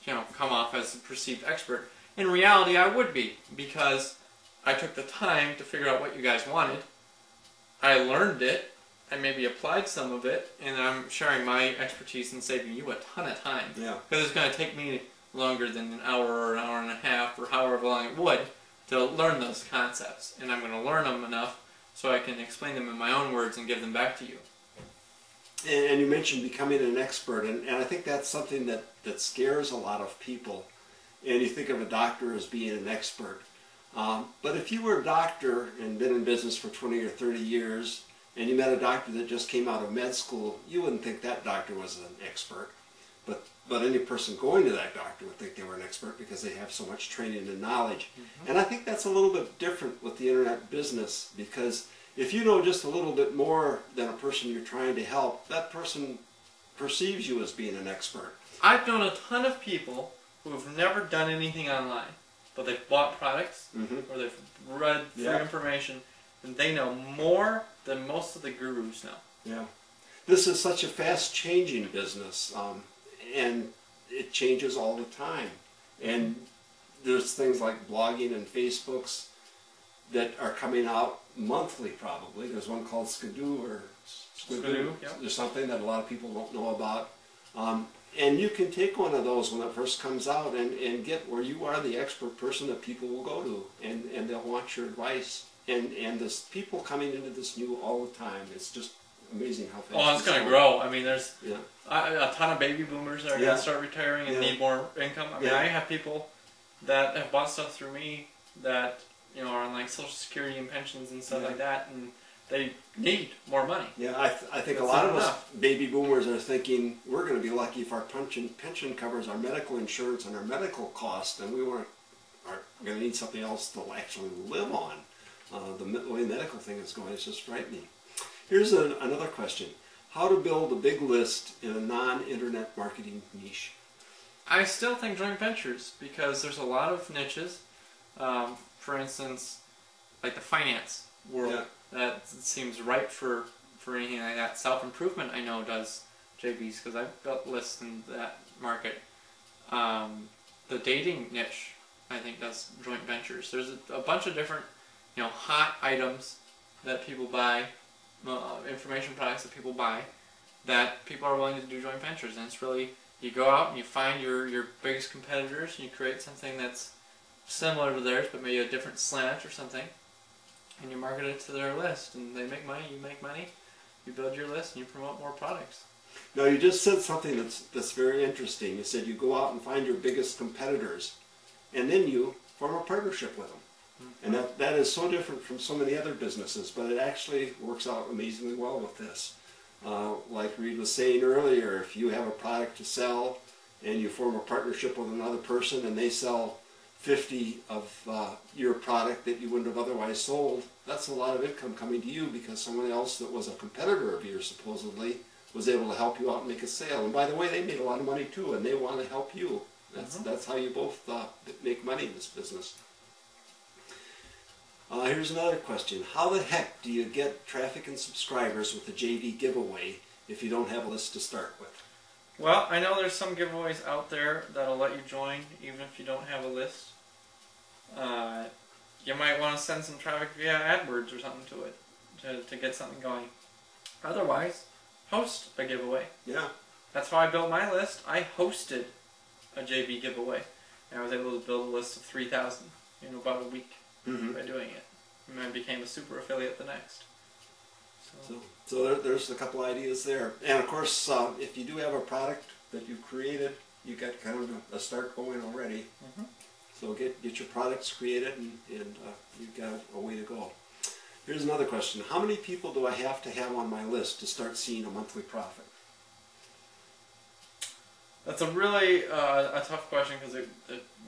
come off as a perceived expert. In reality, I would be, because I took the time to figure out what you guys wanted. I learned it, I maybe applied some of it, and I'm sharing my expertise and saving you a ton of time. Yeah. Because it's going to take me longer than an hour or an hour and a half, or however long it would, to learn those concepts. And I'm going to learn them enough so I can explain them in my own words and give them back to you. And you mentioned becoming an expert, and I think that's something that scares a lot of people. And you think of a doctor as being an expert. But if you were a doctor and been in business for 20 or 30 years, and you met a doctor that just came out of med school, you wouldn't think that doctor was an expert. But any person going to that doctor would think they were an expert because they have so much training and knowledge. Mm-hmm. And I think that's a little bit different with the internet business, because if you know just a little bit more than a person you're trying to help, that person perceives you as being an expert. I've known a ton of people who have never done anything online, but they've bought products, or they've read free information, and they know more than most of the gurus know. Yeah. This is such a fast-changing business, and it changes all the time. And there's things like blogging and Facebooks that are coming out monthly, probably. There's one called Skidoo or Skidoo. There's something that a lot of people don't know about. And you can take one of those when it first comes out and get where you are the expert person that people will go to, and they'll want your advice. And there's people coming into this new all the time. It's just amazing how fast. Oh, it's going to grow. I mean, there's a ton of baby boomers that are going to start retiring and need more income. I mean, I have people that have bought stuff through me that are on like Social Security and pensions and stuff like that, and they need more money. Yeah, I think a lot of us baby boomers are thinking we're going to be lucky if our pension covers our medical insurance and our medical costs, and we are going to need something else to actually live on. The way medical thing is going is just frightening. Here's another question. How to build a big list in a non-internet marketing niche? I still think joint ventures, because there's a lot of niches. For instance, like the finance world, that seems ripe for anything like that. Self-improvement, I know, does JVs, because I've built lists in that market. The dating niche, I think, does joint ventures. There's a bunch of different hot items that people buy, information products that people buy, that people are willing to do joint ventures. And it's really, you go out and you find your biggest competitors, and you create something that's similar to theirs, but maybe a different slant or something, and you market it to their list, and they make money, you make money, you build your list, and you promote more products. Now, you just said something that's very interesting. You said you go out and find your biggest competitors, and then you form a partnership with them. And that is so different from so many other businesses, but it actually works out amazingly well with this. Like Reed was saying earlier, if you have a product to sell and you form a partnership with another person and they sell 50 of your product that you wouldn't have otherwise sold, that's a lot of income coming to you, because someone else that was a competitor of yours supposedly was able to help you out and make a sale. And by the way, they made a lot of money too, and they want to help you. That's how you both make money in this business. Here's another question. How the heck do you get traffic and subscribers with the JV giveaway if you don't have a list to start with? Well, I know there's some giveaways out there that'll let you join even if you don't have a list. You might want to send some traffic via AdWords or something to it to get something going. Otherwise, host a giveaway. Yeah. That's how I built my list. I hosted a JV giveaway, and I was able to build a list of 3,000 in about a week. By doing it, and I became a super affiliate the next. So there's a couple ideas there, and of course, if you do have a product that you've created, you got kind of a start going already. So get your products created, and you've got a way to go. Here's another question: how many people do I have to have on my list to start seeing a monthly profit? That's a really a tough question, because it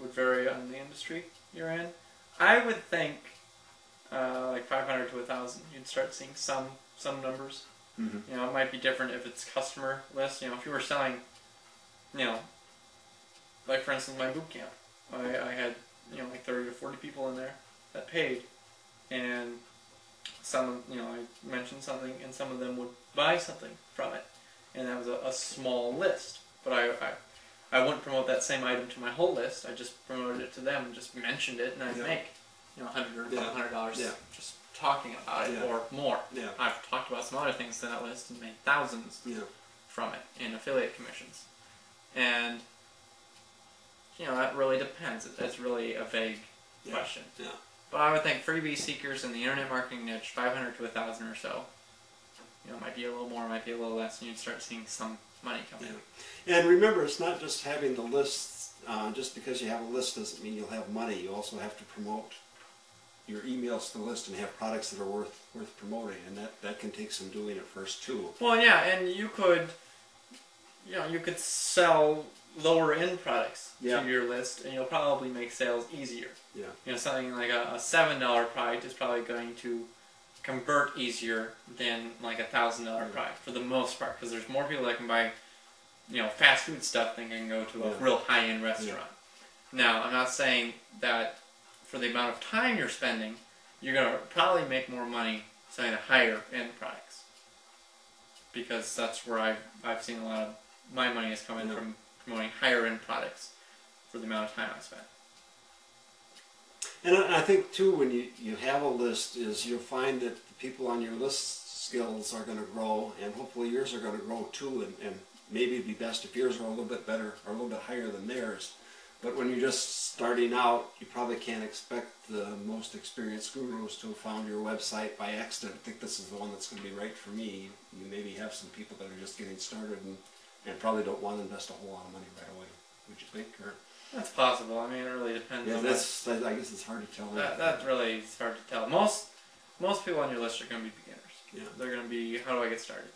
would vary on the industry you're in. I would think like 500 to 1,000. You'd start seeing some numbers. It might be different if it's customer list. If you were selling you know, like for instance, my boot camp, I had, you know, like 30 to 40 people in there that paid, and some, you know, I mentioned something, and some of them would buy something from it, and that was a small list. But I wouldn't promote that same item to my whole list. I just promoted it to them and just mentioned it, and I'd make, you know, $100 or $200 just talking about it or more. Yeah. I've talked about some other things to that list and made thousands from it in affiliate commissions. And, you know, that really depends. It's really a vague question. Yeah. But I would think freebie seekers in the internet marketing niche, 500 to 1,000 or so. You know, it might be a little more, might be a little less, and you'd start seeing some money coming in. And remember, it's not just having the lists. Just because you have a list doesn't mean you'll have money. You also have to promote your emails to the list and have products that are worth promoting, and that can take some doing at first too. Well, yeah, and you could, you know, you could sell lower end products to your list, and you'll probably make sales easier. Yeah. You know, something like a $7 product is probably going to convert easier than like a $1,000 product for the most part, because there's more people that can buy, you know, fast food stuff than can go to a real high end restaurant. Now, I'm not saying that for the amount of time you're spending, you're going to probably make more money selling the higher end products, because that's where I've seen a lot of my money is coming from promoting higher end products for the amount of time I spent. And I think too, when you have a list, is you'll find that the people on your list skills are going to grow, and hopefully yours are going to grow too, and maybe it'd be best if yours are a little bit better or a little bit higher than theirs. But when you're just starting out, you probably can't expect the most experienced gurus to have found your website by accident. I think this is the one that's going to be right for me. You maybe have some people that are just getting started and probably don't want to invest a whole lot of money right away. Would you think? Or? That's possible. I mean, it really depends on I guess it's hard to tell. That really is hard to tell. Most people on your list are going to be beginners. Yeah. They're going to be, how do I get started?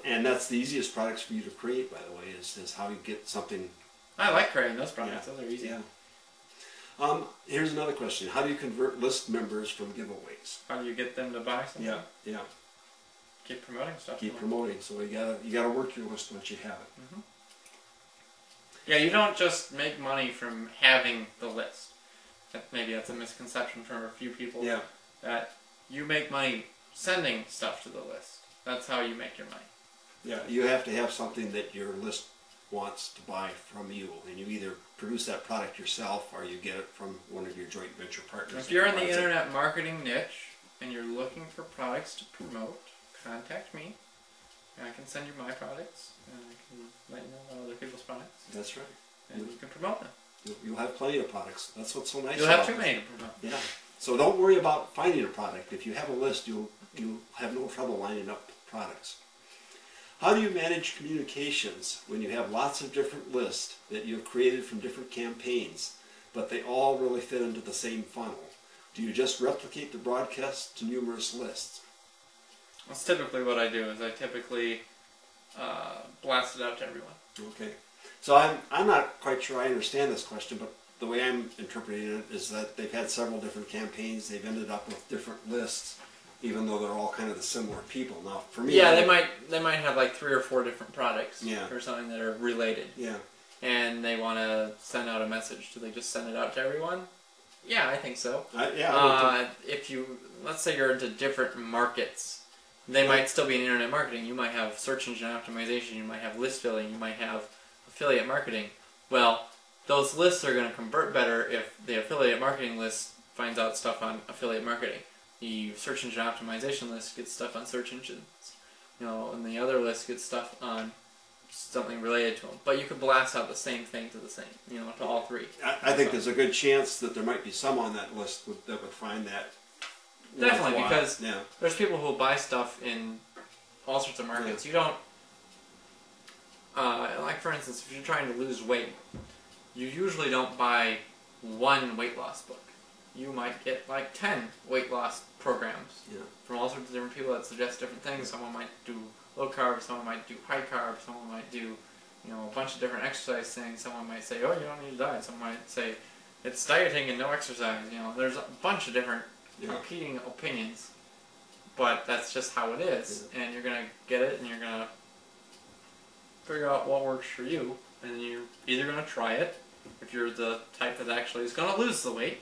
And that's the easiest products for you to create, by the way, is how you get something. I like creating those products. Those are easy. Yeah. Here's another question. How do you convert list members from giveaways? How do you get them to buy something? Yeah. Keep promoting stuff. Keep promoting. So you gotta work your list once you have it. Mm-hmm. Yeah, you don't just make money from having the list. Maybe that's a misconception from a few people. Yeah. That you make money sending stuff to the list. That's how you make your money. Yeah, you have to have something that your list wants to buy from you, and you either produce that product yourself or you get it from one of your joint venture partners. If you're in the internet marketing niche and you're looking for products to promote, contact me. I can send you my products, and I can let you know about other people's products. That's right. And you can promote them. You'll have plenty of products. That's what's so nice. You'll have too many to promote. Yeah. So don't worry about finding a product. If you have a list, you'll have no trouble lining up products. How do you manage communications when you have lots of different lists that you've created from different campaigns, but they all really fit into the same funnel? Do you just replicate the broadcast to numerous lists? That's typically what I do. Is I typically blast it out to everyone. Okay. So I'm not quite sure I understand this question, but the way I'm interpreting it is that they've had several different campaigns. They've ended up with different lists, even though they're all kind of the similar people. Now, for me, they might have like 3 or 4 different products or something that are related. Yeah. And they want to send out a message. Do they just send it out to everyone? Yeah, I think so. If you, let's say you're into different markets, they might still be in internet marketing. You might have search engine optimization. You might have list filling. You might have affiliate marketing. Well, those lists are going to convert better if the affiliate marketing list finds out stuff on affiliate marketing. The search engine optimization list gets stuff on search engines, and the other list gets stuff on something related to them. But you could blast out the same thing to to all 3. I think there's a good chance that there might be some on that list that would find that. Definitely, because there's people who buy stuff in all sorts of markets. You don't, like for instance, if you're trying to lose weight, you usually don't buy one weight loss book. You might get like 10 weight loss programs from all sorts of different people that suggest different things. Someone might do low carb, someone might do high carb, someone might do a bunch of different exercise things. Someone might say, oh, you don't need to diet. Someone might say, it's dieting and no exercise. There's a bunch of different competing opinions, but that's just how it is. And you're going to get it, and you're going to figure out what works for you, and you're either going to try it, if you're the type that actually is going to lose the weight,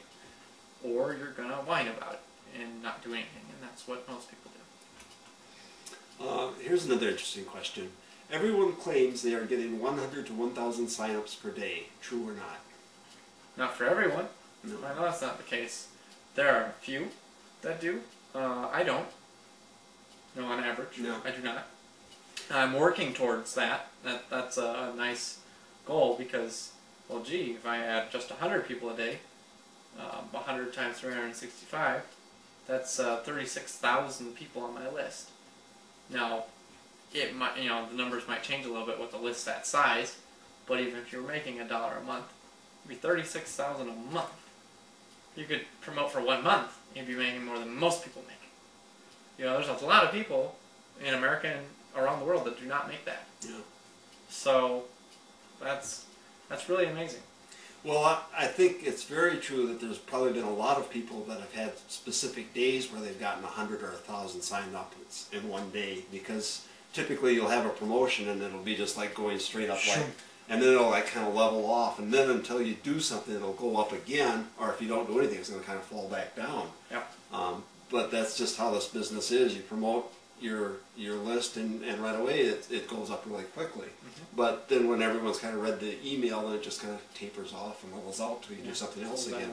or you're going to whine about it and not do anything, and that's what most people do. Here's another interesting question. Everyone claims they are getting 100 to 1,000 sign-ups per day. True or not? Not for everyone. No. I know that's not the case. There are a few that do. I don't. No, on average. No. I do not. I'm working towards that. That's a nice goal because, well, gee, if I add just 100 people a day, 100 times 365, that's 36,000 people on my list. Now, it might, the numbers might change a little bit with the list that size, but even if you're making $1 a month, it'd be 36,000 a month. You could promote for 1 month, you'd be making more than most people make. There's a lot of people in America and around the world that do not make that. Yeah. So that's really amazing. Well, I think it's very true that there's probably been a lot of people that have had specific days where they've gotten 100 or 1,000 signed up in one day, because typically you'll have a promotion and it'll be just like going straight up, like, and then it'll like kind of level off, and then until you do something it'll go up again, or if you don't do anything it's going to kind of fall back down. Yeah. But that's just how this business is. You promote your list and right away it goes up really quickly. Mm-hmm. But then when everyone's kind of read the email, then it just kind of tapers off and levels out till you do something else again.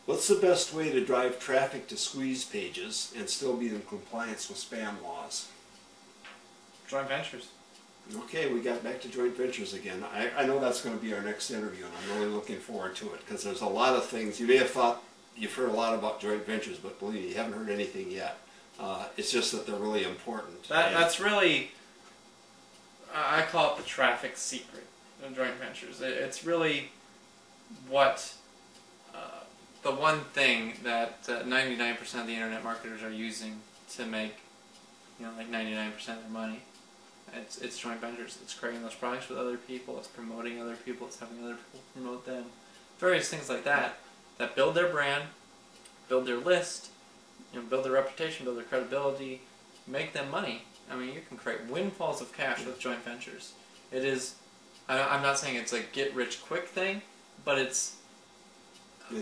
What's the best way to drive traffic to squeeze pages and still be in compliance with spam laws? Joint ventures. Okay, we got back to joint ventures again. I know that's going to be our next interview, and I'm really looking forward to it, because there's a lot of things. You may have thought you've heard a lot about joint ventures, but believe me, you haven't heard anything yet. It's just that they're really important. That's really, I call it the traffic secret of joint ventures. It's really what, the one thing that 99% of the internet marketers are using to make, like 99% of their money. It's joint ventures. It's creating those products with other people. It's promoting other people. It's having other people promote them. Various things like that build their brand, build their list, build their reputation, build their credibility, make them money. I mean, you can create windfalls of cash with joint ventures. It is. I'm not saying it's a get-rich-quick thing, but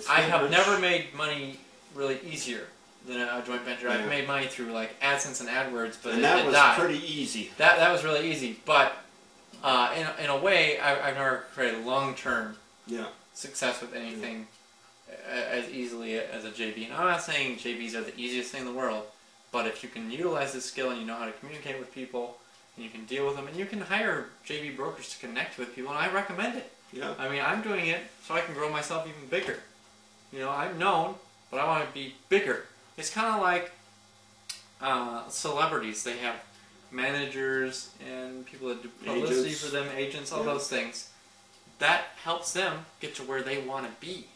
I have never made money really easier than a joint venture. I've made money through like AdSense and AdWords, but that was died. pretty easy. That was really easy, but in a way, I've never created long-term success with anything as easily as a JV. And I'm not saying JVs are the easiest thing in the world, but if you can utilize this skill and you know how to communicate with people, and you can deal with them, and you can hire JV brokers to connect with people, and I recommend it. Yeah. I mean, I'm doing it so I can grow myself even bigger. I'm known, but I want to be bigger. It's kind of like celebrities. They have managers and people that do publicity for them, agents, all those things. That helps them get to where they want to be.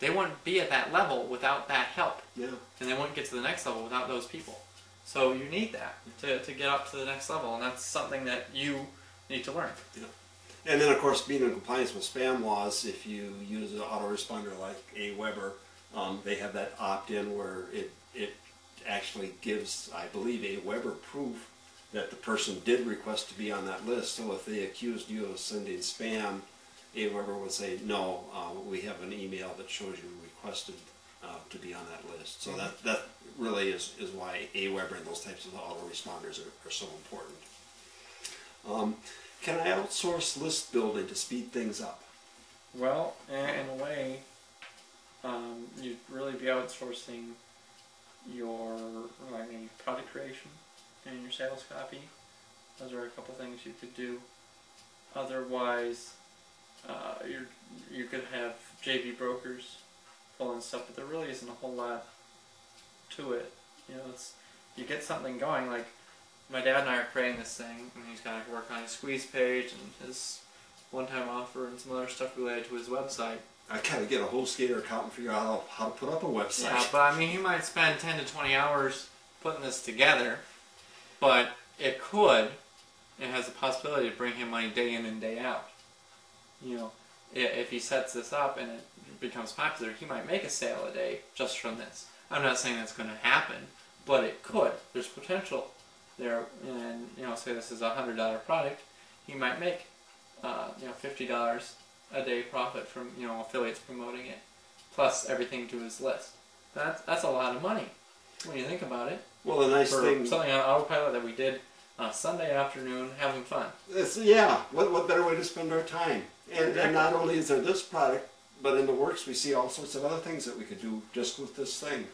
They wouldn't be at that level without that help. Yeah. And they wouldn't get to the next level without those people. So you need that to get up to the next level, and that's something that you need to learn. Yeah. And then, of course, being in compliance with spam laws, if you use an autoresponder like AWeber, they have that opt-in where it actually gives, I believe, AWeber proof that the person did request to be on that list. So if they accused you of sending spam, AWeber would say, no, we have an email that shows you requested to be on that list. So that really is why AWeber and those types of autoresponders are so important. Can I outsource list building to speed things up? Well, in a way, you'd really be outsourcing your maybe product creation and your sales copy. Those are a couple things you could do. Otherwise, you could have JV brokers pull in stuff, but there really isn't a whole lot to it. You get something going, like my dad and I are creating this thing, and he's got to work on his squeeze page and his one-time offer and some other stuff related to his website. I gotta get a HostGator account and figure out how to put up a website. Yeah, but I mean, he might spend 10 to 20 hours putting this together, but it has the possibility to bring him money day in and day out. If he sets this up and it becomes popular, he might make a sale a day just from this. I'm not saying that's going to happen, but it could. There's potential. there, and say this is a $100 product, he might make $50 a day profit from affiliates promoting it, plus everything to his list. That's a lot of money when you think about it. Well, the nice for thing, something on autopilot that we did on a Sunday afternoon, having fun. What better way to spend our time? And not only is there this product, but in the works we see all sorts of other things that we could do just with this thing.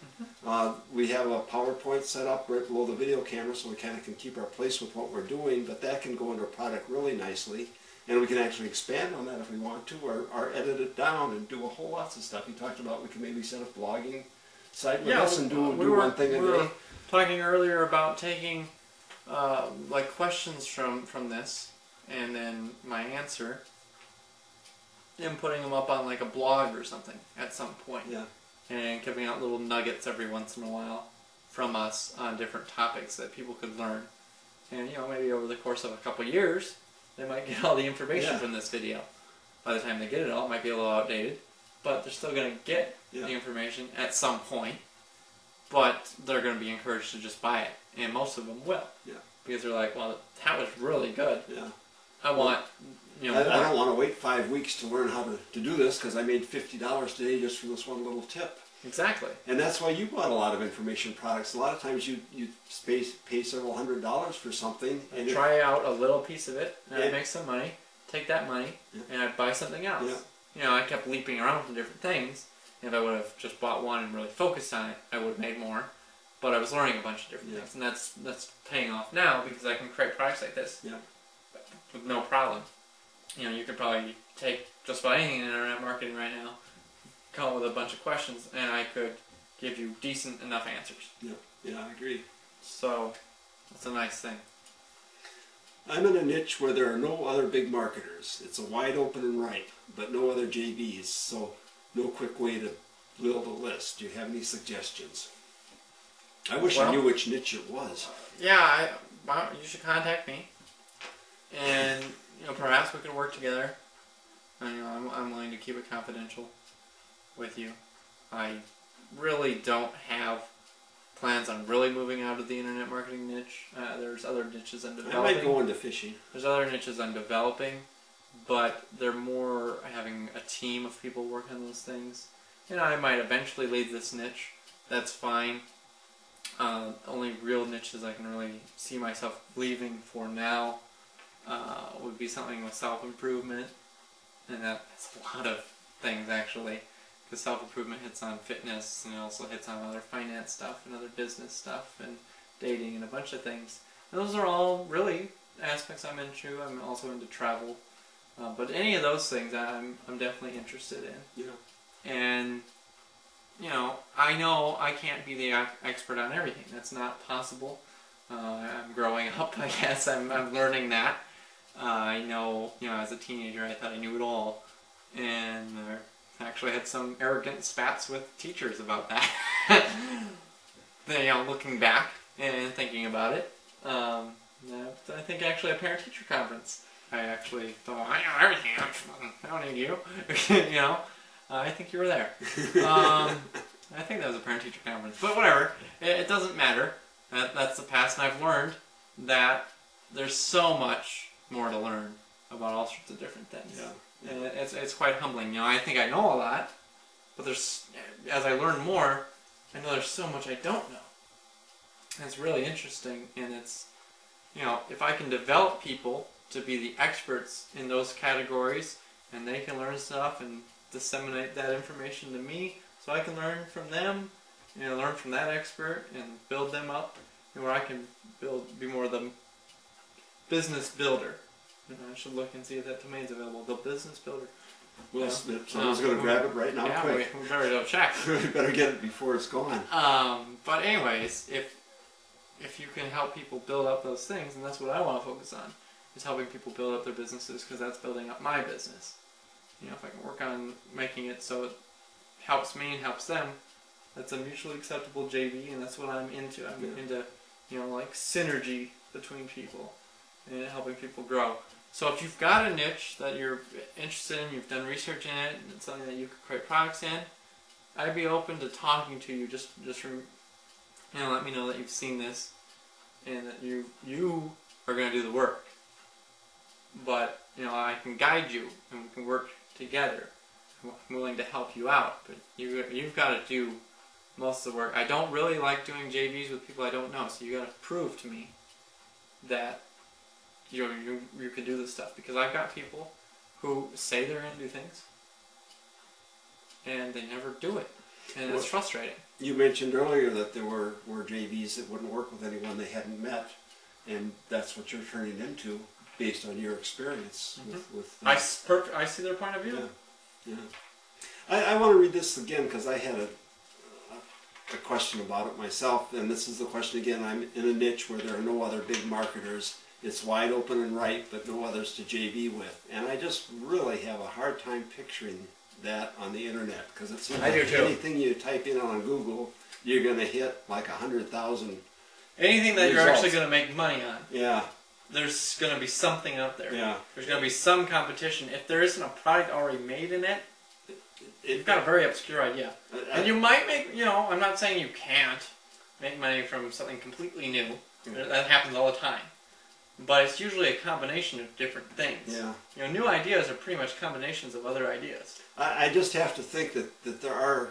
We have a PowerPoint set up right below the video camera, so we kind of can keep our place with what we're doing, but that can go into a product really nicely, and we can actually expand on that if we want to, or edit it down and do a whole lots of stuff. You talked about we can maybe set up blogging site with us and do one thing a day. We were talking earlier about taking like questions from this, and then my answer, and putting them up on like a blog or something at some point. Yeah. And giving out little nuggets every once in a while from us on different topics that people could learn. And maybe over the course of a couple years, they might get all the information from this video. By the time they get it all, it might be a little outdated, but they're still going to get the information at some point. But they're going to be encouraged to just buy it, and most of them will. Yeah. Because they're like, well, that was really good. Yeah. I want, I don't want to wait 5 weeks to learn how to do this because I made $50 today just from this one little tip. Exactly. And that's why you bought a lot of information products. A lot of times you pay several $100s for something. And try out a little piece of it, and I make some money, take that money, and I buy something else. Yeah. I kept leaping around to different things. If I would have just bought one and really focused on it, I would have made more. But I was learning a bunch of different things, and that's paying off now because I can create products like this with no problem. You could probably take just about anything in internet marketing right now, come up with a bunch of questions, and I could give you decent enough answers. Yeah, I agree. So, that's a nice thing. I'm in a niche where there are no other big marketers. It's a wide open and ripe, but no other JVs, so no quick way to build a list. Do you have any suggestions? I wish I knew which niche it was. Yeah, you should contact me, and perhaps we could work together. I'm willing to keep it confidential with you. I really don't have plans on really moving out of the internet marketing niche. There's other niches I'm developing. I might go into fishing. There's other niches I'm developing, but they're more having a team of people work on those things. I might eventually leave this niche. That's fine. Only real niches I can really see myself leaving for now would be something with self-improvement, and that's a lot of things actually, because self-improvement hits on fitness and it also hits on other finance stuff and other business stuff and dating and a bunch of things. And those are all really aspects I'm into. I'm also into travel, but any of those things I'm definitely interested in. Yeah. And I know I can't be the expert on everything. That's not possible. I'm growing up, I guess. I'm learning that. I know, as a teenager, I thought I knew it all, and I actually had some arrogant spats with teachers about that. Looking back and thinking about it, I think actually a parent-teacher conference, I actually thought, I know everything. I don't need you. I think you were there. I think that was a parent-teacher conference, but whatever. It doesn't matter. That's the past, and I've learned that there's so much more to learn about all sorts of different things. Yeah. And it's quite humbling. I think I know a lot, but as I learn more, I know there's so much I don't know. And it's really interesting, and it's, if I can develop people to be the experts in those categories, and they can learn stuff and disseminate that information to me, so I can learn from them, learn from that expert and build them up, where I can be more the business builder. I should look and see if that domain's available. The business builder. Well, someone's going to grab it right now. Yeah, quick. We better go check. We better get it before it's gone. But anyways, if you can help people build up those things, and that's what I want to focus on, is helping people build up their businesses, because that's building up my business. If I can work on making it so it helps me and helps them, that's a mutually acceptable JV, and that's what I'm into. I'm into, like synergy between people and helping people grow. So if you've got a niche that you're interested in, you've done research in it, and it's something that you could create products in, I'd be open to talking to you. Just let me know that you've seen this, and that you are going to do the work. But I can guide you, and we can work together. I'm willing to help you out, but you've got to do most of the work. I don't really like doing JVs with people I don't know, so you got to prove to me that you can do this stuff, because I've got people who say they're going to do things and they never do it, and it's frustrating. You mentioned earlier that there were JVs that wouldn't work with anyone they hadn't met, and that's what you're turning into based on your experience. With I see their point of view. Yeah. I want to read this again because I had a question about it myself, and this is the question again. I'm in a niche where there are no other big marketers. It's wide open and right, but no others to JV with. And I just really have a hard time picturing that on the internet, because it seems like anything you type in on Google, you're going to hit like 100,000 anything that results. You're actually going to make money on. Yeah. There's going to be something out there. Yeah. There's going to be some competition. If there isn't a product already made in it, you've got a very obscure idea. And you might make, I'm not saying you can't make money from something completely new. That happens all the time. But it's usually a combination of different things. Yeah. New ideas are pretty much combinations of other ideas. I just have to think that there are,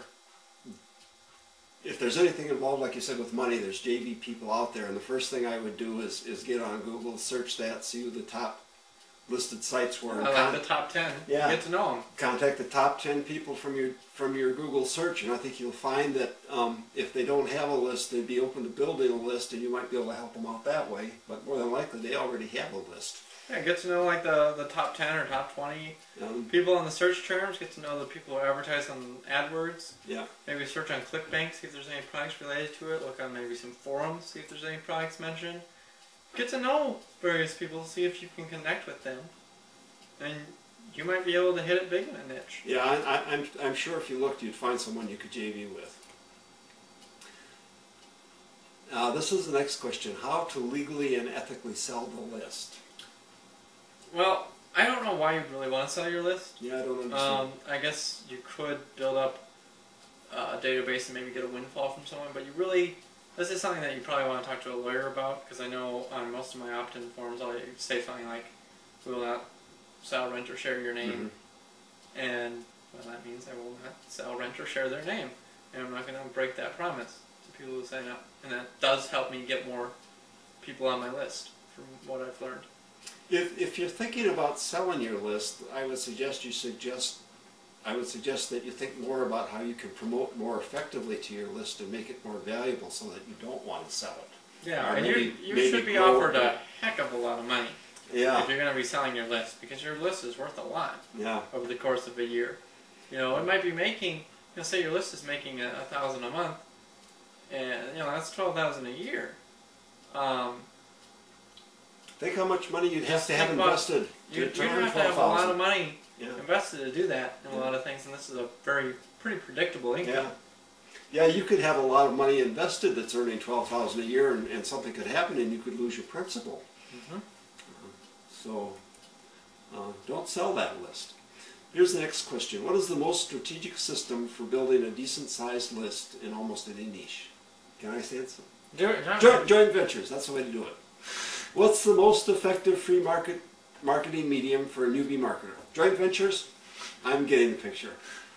if there's anything involved, like you said, with money, there's JV people out there, and the first thing I would do is get on Google, search that, see who the top listed sites were. I like the top 10. Yeah. Get to know them. Contact the top 10 people from your Google search, and I think you'll find that if they don't have a list, they'd be open to building a list, and you might be able to help them out that way. But more than likely, they already have a list. Yeah, get to know like the top 10 or top 20 people on the search terms. Get to know the people who advertise on AdWords. Yeah. Maybe search on ClickBank, see if there's any products related to it. Look on maybe some forums, see if there's any products mentioned. Get to know various people, see if you can connect with them, and you might be able to hit it big in a niche. Yeah, I'm sure if you looked, you'd find someone you could JV with. This is the next question: how to legally and ethically sell the list? Well, I don't know why you'd really want to sell your list. Yeah, I don't understand. I guess you could build up a database and maybe get a windfall from someone, but this is something that you probably want to talk to a lawyer about, because I know on most of my opt-in forms I'll say something like, we will not sell, rent, or share your name. And well, that means I will not sell, rent, or share their name. And I'm not going to break that promise to people who sign up. And that does help me get more people on my list, from what I've learned. If you're thinking about selling your list, I would suggest that you think more about how you can promote more effectively to your list and make it more valuable, so that you don't want to sell it. Yeah, and you should be offered a heck of a lot of money if you're going to be selling your list, because your list is worth a lot over the course of a year. It might be making, say your list is making $1,000 a month, and that's $12,000 a year. Think how much money you'd have to have invested. You'd have to have a lot of money invested to do that in a lot of things, and this is a pretty predictable income. Yeah, you could have a lot of money invested that's earning $12,000 a year, and something could happen, and you could lose your principal. So don't sell that list. Here's the next question: what is the most strategic system for building a decent-sized list in almost any niche? Can I say it? Joint ventures. That's the way to do it. What's the most effective free marketing medium for a newbie marketer? Joint ventures? I'm getting the picture.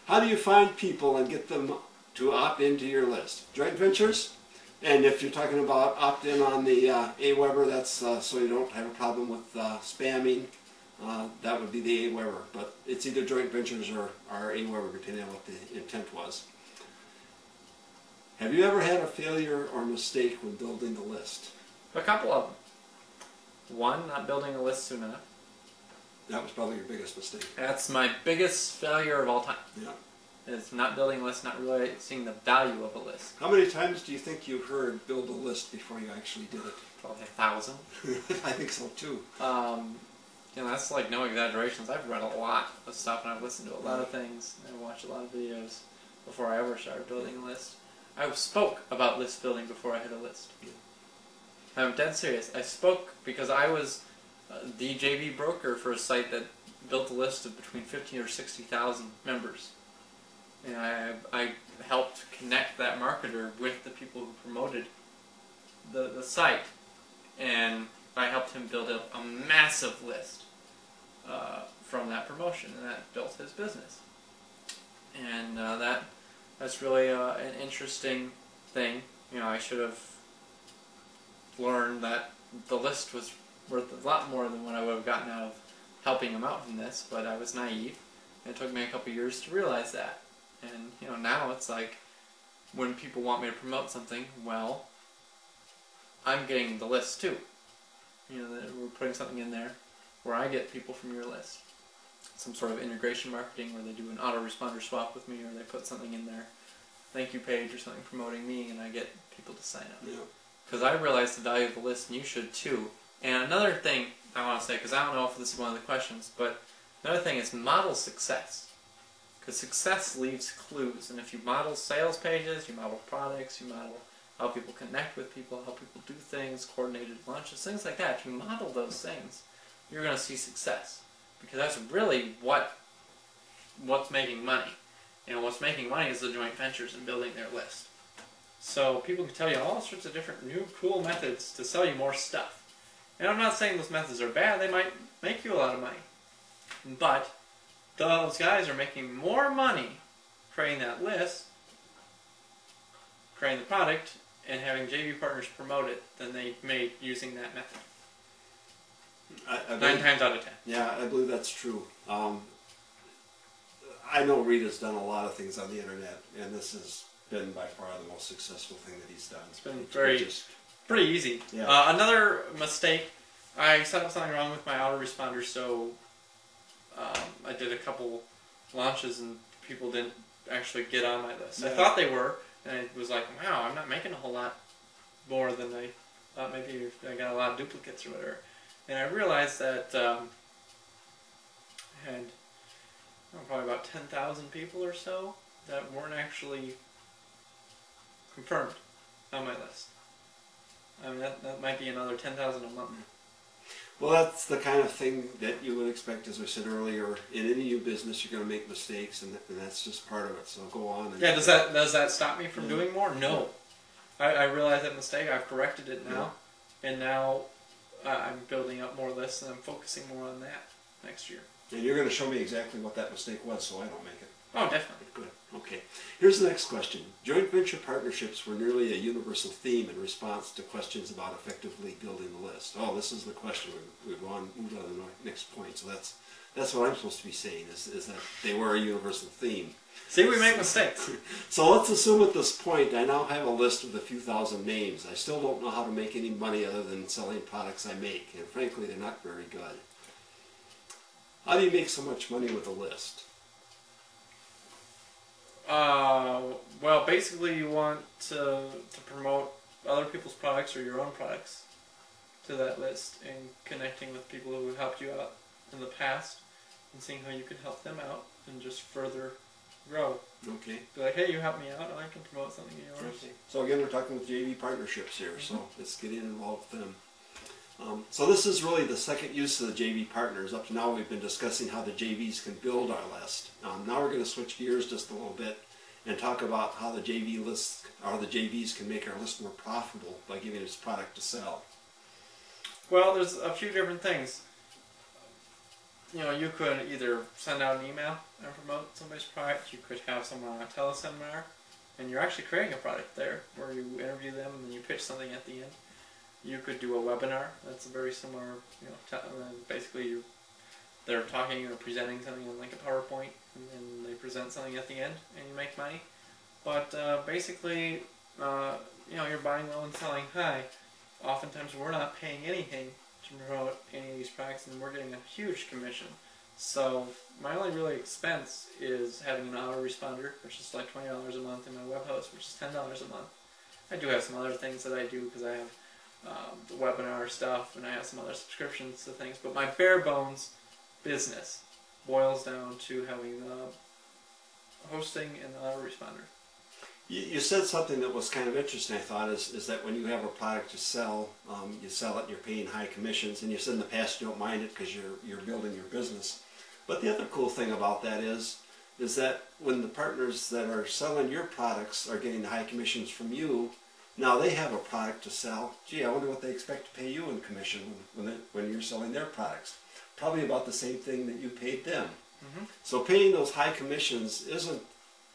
How do you find people and get them to opt into your list? Joint ventures? And if you're talking about opt-in on the AWeber, that's so you don't have a problem with spamming. That would be the AWeber. But it's either joint ventures or AWeber, depending on what the intent was. Have you ever had a failure or mistake when building the list? A couple of them. One, not building a list soon enough. That was probably your biggest mistake. That's my biggest failure of all time. Yeah. Is not building a list, not really seeing the value of a list. How many times do you think you heard build a list before you actually did it? Probably 1,000. I think so too. That's like no exaggerations. I've read a lot of stuff, and I've listened to a lot of things, and I watched a lot of videos before I ever started building a list. I spoke about list building before I had a list. I'm dead serious. I spoke because I was the JV broker for a site that built a list of between 50 or 60,000 members. And I helped connect that marketer with the people who promoted the site. and I helped him build up a massive list from that promotion, and that built his business. And that's really an interesting thing. You know, I should have learned that the list was worth a lot more than what I would have gotten out of helping him out from this, but I was naive. It took me a couple years to realize that. And, you know, now it's like, when people want me to promote something, well, I'm getting the list too. You know, we're putting something in there where I get people from your list. Some sort of integration marketing where they do an autoresponder swap with me, or they put something in their thank you page or something promoting me, and I get people to sign up. Because I realize the value of the list, and you should too. And another thing I want to say, because I don't know if this is one of the questions, but another thing is model success. Because success leaves clues, and if you model sales pages, you model products, you model how people connect with people, how people do things, coordinated lunches, things like that. If you model those things, you're going to see success. Because that's really what's making money. You know, what's making money is the joint ventures and building their list. So people can tell you all sorts of different new cool methods to sell you more stuff. And I'm not saying those methods are bad, they might make you a lot of money. But those guys are making more money creating that list, creating the product, and having JV partners promote it than they made using that method. 9 times out of 10. Yeah, I believe that's true. I know Rita's done a lot of things on the internet, and this has been by far the most successful thing that he's done. It's been pretty easy. Yeah. Another mistake, I set up something wrong with my autoresponder, so I did a couple launches and people didn't actually get on my list. Yeah. I thought they were, and I was like, wow, I'm not making a whole lot more than I thought. Maybe I got a lot of duplicates or whatever. And I realized that I had probably about 10,000 people or so that weren't actually confirmed on my list. I mean, that might be another 10,000 a month. Well, that's the kind of thing that you would expect, as I said earlier. In any new business, you're going to make mistakes, and that's just part of it. So go on. And does that stop me from doing more? No. I realized that mistake. I've corrected it now, and now I'm building up more lists, and I'm focusing more on that next year. And you're going to show me exactly what that mistake was, so I don't make it. Oh, definitely. Good. Okay. Here's the next question. Joint venture partnerships were nearly a universal theme in response to questions about effectively building the list. Oh, this is the question. We've moved on to the next point. So that's what I'm supposed to be saying, is that they were a universal theme. See, we make mistakes. So let's assume at this point I now have a list with a few thousand names. I still don't know how to make any money other than selling products I make, and frankly, they're not very good. How do you make so much money with a list? Well, basically you want to promote other people's products or your own products to that list, and connecting with people who have helped you out in the past and seeing how you can help them out and just further grow. Okay. Be like, hey, you helped me out, and I can promote something of yours. Okay. So again, we're talking with JV partnerships here, so it's getting involved with them. So this is really the second use of the JV partners. Up to now we've been discussing how the JVs can build our list. Now we're going to switch gears just a little bit and talk about how the JV lists, or the JVs, can make our list more profitable by giving us product to sell. Well, there's a few different things. You know, you could either send out an email and promote somebody's product. You could have someone on a teleseminar, and you're actually creating a product there where you interview them and then you pitch something at the end. You could do a webinar. That's a very similar, you know, basically they're talking or presenting something on like a PowerPoint, and then they present something at the end, and you make money. But basically, you know, you're buying low and selling high. Oftentimes we're not paying anything to promote any of these products, and we're getting a huge commission. So my only really expense is having an autoresponder, which is like $20 a month, and my web host, which is $10 a month. I do have some other things that I do because I have the webinar stuff, and I have some other subscriptions to things. But my bare bones business boils down to having the hosting and the autoresponder. You said something that was kind of interesting, I thought, is that when you have a product to sell, you sell it and you're paying high commissions, and you said in the past you don't mind it because you're building your business. But the other cool thing about that is that when the partners that are selling your products are getting the high commissions from you, Now they have a product to sell. Gee, I wonder what they expect to pay you in commission when you're selling their products. Probably about the same thing that you paid them. Mm-hmm. So paying those high commissions isn't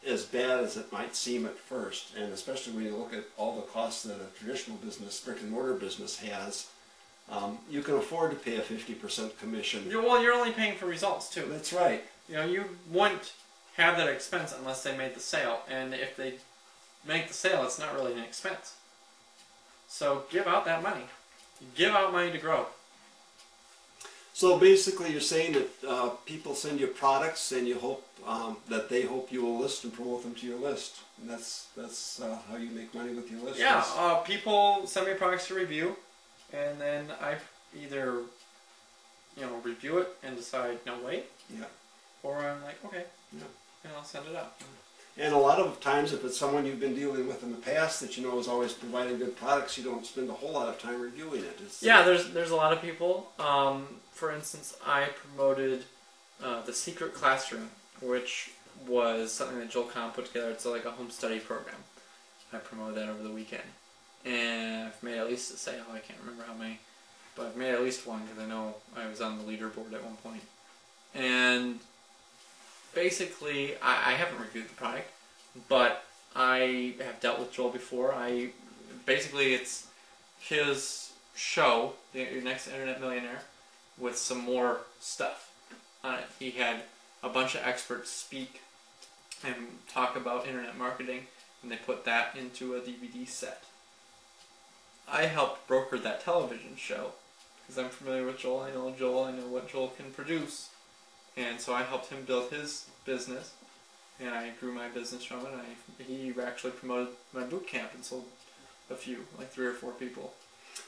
as bad as it might seem at first, and especially when you look at all the costs that a traditional business, brick and mortar business has. You can afford to pay a 50% commission. Well, you're only paying for results too. That's right. You know, you wouldn't have that expense unless they made the sale, and if they make the sale, it's not really an expense. So give out that money. Give out money to grow. So basically you're saying that people send you products and you hope that they hope you will list and promote them to your list. And that's how you make money with your list? Yeah, people send me products to review, and then I either, review it and decide, no, wait. Yeah. Or I'm like, okay. Yeah. And I'll send it out. And a lot of times, if it's someone you've been dealing with in the past that you know is always providing good products, you don't spend a whole lot of time reviewing it. Yeah, there's a lot of people. For instance, I promoted the Secret Classroom, which was something that Joel Kahn put together. It's like a home study program. I promoted that over the weekend. And I've made at least a sale. I can't remember how many. But I've made at least one because I know I was on the leaderboard at one point. And basically, I haven't reviewed the product, but I have dealt with Joel before. Basically, it's his show, Your Next Internet Millionaire, with some more stuff on it. He had a bunch of experts speak and talk about internet marketing, and they put that into a DVD set. I helped broker that television show because I'm familiar with Joel. I know what Joel can produce. And so I helped him build his business, and I grew my business from it. He actually promoted my boot camp and sold a few, like 3 or 4 people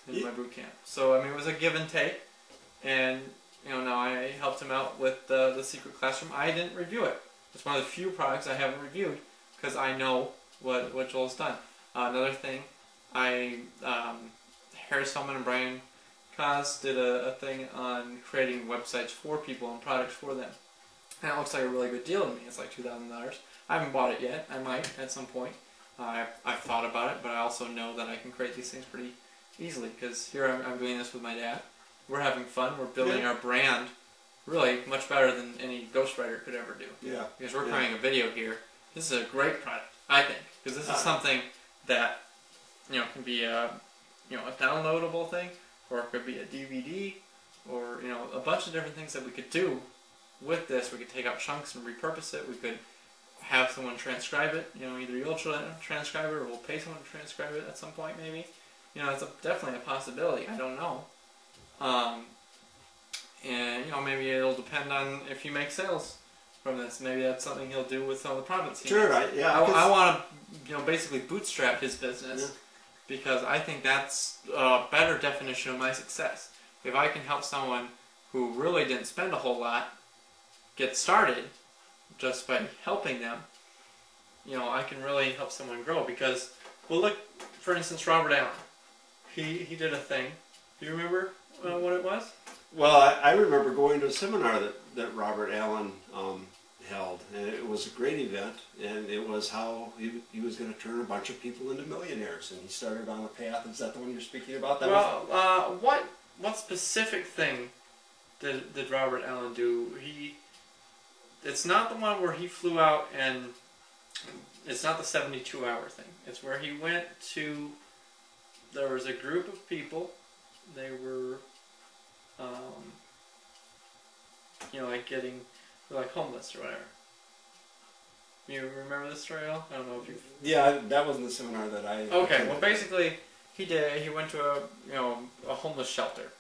in my boot camp. So I mean, it was a give and take, and now I helped him out with the Secret Classroom. I didn't review it. It's one of the few products I haven't reviewed because I know what Joel's done. Another thing, Harris Hellman and Brian Kaz did a thing on creating websites for people and products for them. And it looks like a really good deal to me. It's like $2,000. I haven't bought it yet. I might at some point. I've thought about it, but I also know that I can create these things pretty easily because here I'm doing this with my dad. We're having fun. We're building our brand really much better than any ghostwriter could ever do. Yeah. Because we're creating a video here. This is a great product, I think, because this is something that can be a downloadable thing. Or it could be a DVD, or a bunch of different things that we could do with this. We could take out chunks and repurpose it. We could have someone transcribe it. Either you'll transcribe it, or we'll pay someone to transcribe it at some point, maybe. It's definitely a possibility. I don't know. And maybe it'll depend on if he makes sales from this. Maybe that's something he'll do with some of the profits. Sure, I want to, basically bootstrap his business. Yeah. Because I think that's a better definition of my success. If I can help someone who really didn't spend a whole lot get started just by helping them, I can really help someone grow. Because, well, look, for instance, Robert Allen. He did a thing. Do you remember what it was? Well, I remember going to a seminar that Robert Allen held, and it was a great event, and it was how he was going to turn a bunch of people into millionaires, and he started on a path. Is that the one you're speaking about? What specific thing did Robert Allen do? It's not the one where he flew out, and it's not the 72-hour thing. It's where he went to. There was a group of people. They were, like homeless or whatever. You remember this story at all? I don't know if you. Yeah, that wasn't the seminar that I. Okay, well, basically, he went to a homeless shelter,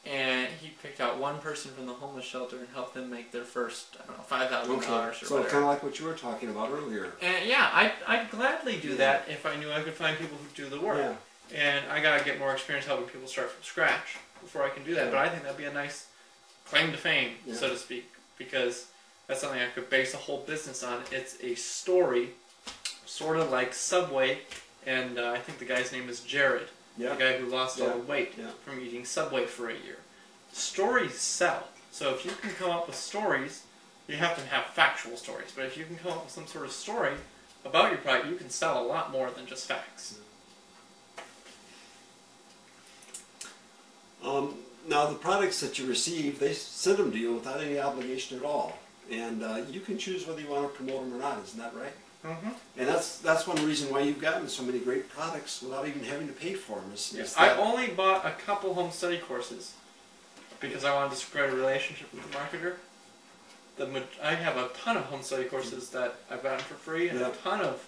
and he picked out one person from the homeless shelter and helped them make their first, $5,000 or whatever. So kind of like what you were talking about earlier. And yeah, I'd gladly do that if I knew I could find people who do the work. Yeah. And I gotta get more experience helping people start from scratch before I can do that. Yeah. But I think that'd be a nice claim to fame, so to speak, because that's something I could base a whole business on. It's a story, sort of like Subway, and I think the guy's name is Jared, the guy who lost all the weight from eating Subway for a year. Stories sell. So if you can come up with stories, you have to have factual stories, but if you can come up with some sort of story about your product, you can sell a lot more than just facts. Now the products that you receive, they send them to you without any obligation at all, and you can choose whether you want to promote them or not. Isn't that right? Mm-hmm. And that's one reason why you've gotten so many great products without even having to pay for them. Yes. I only bought a couple home study courses because I wanted to spread a relationship with the marketer. I have a ton of home study courses that I've gotten for free, and a ton of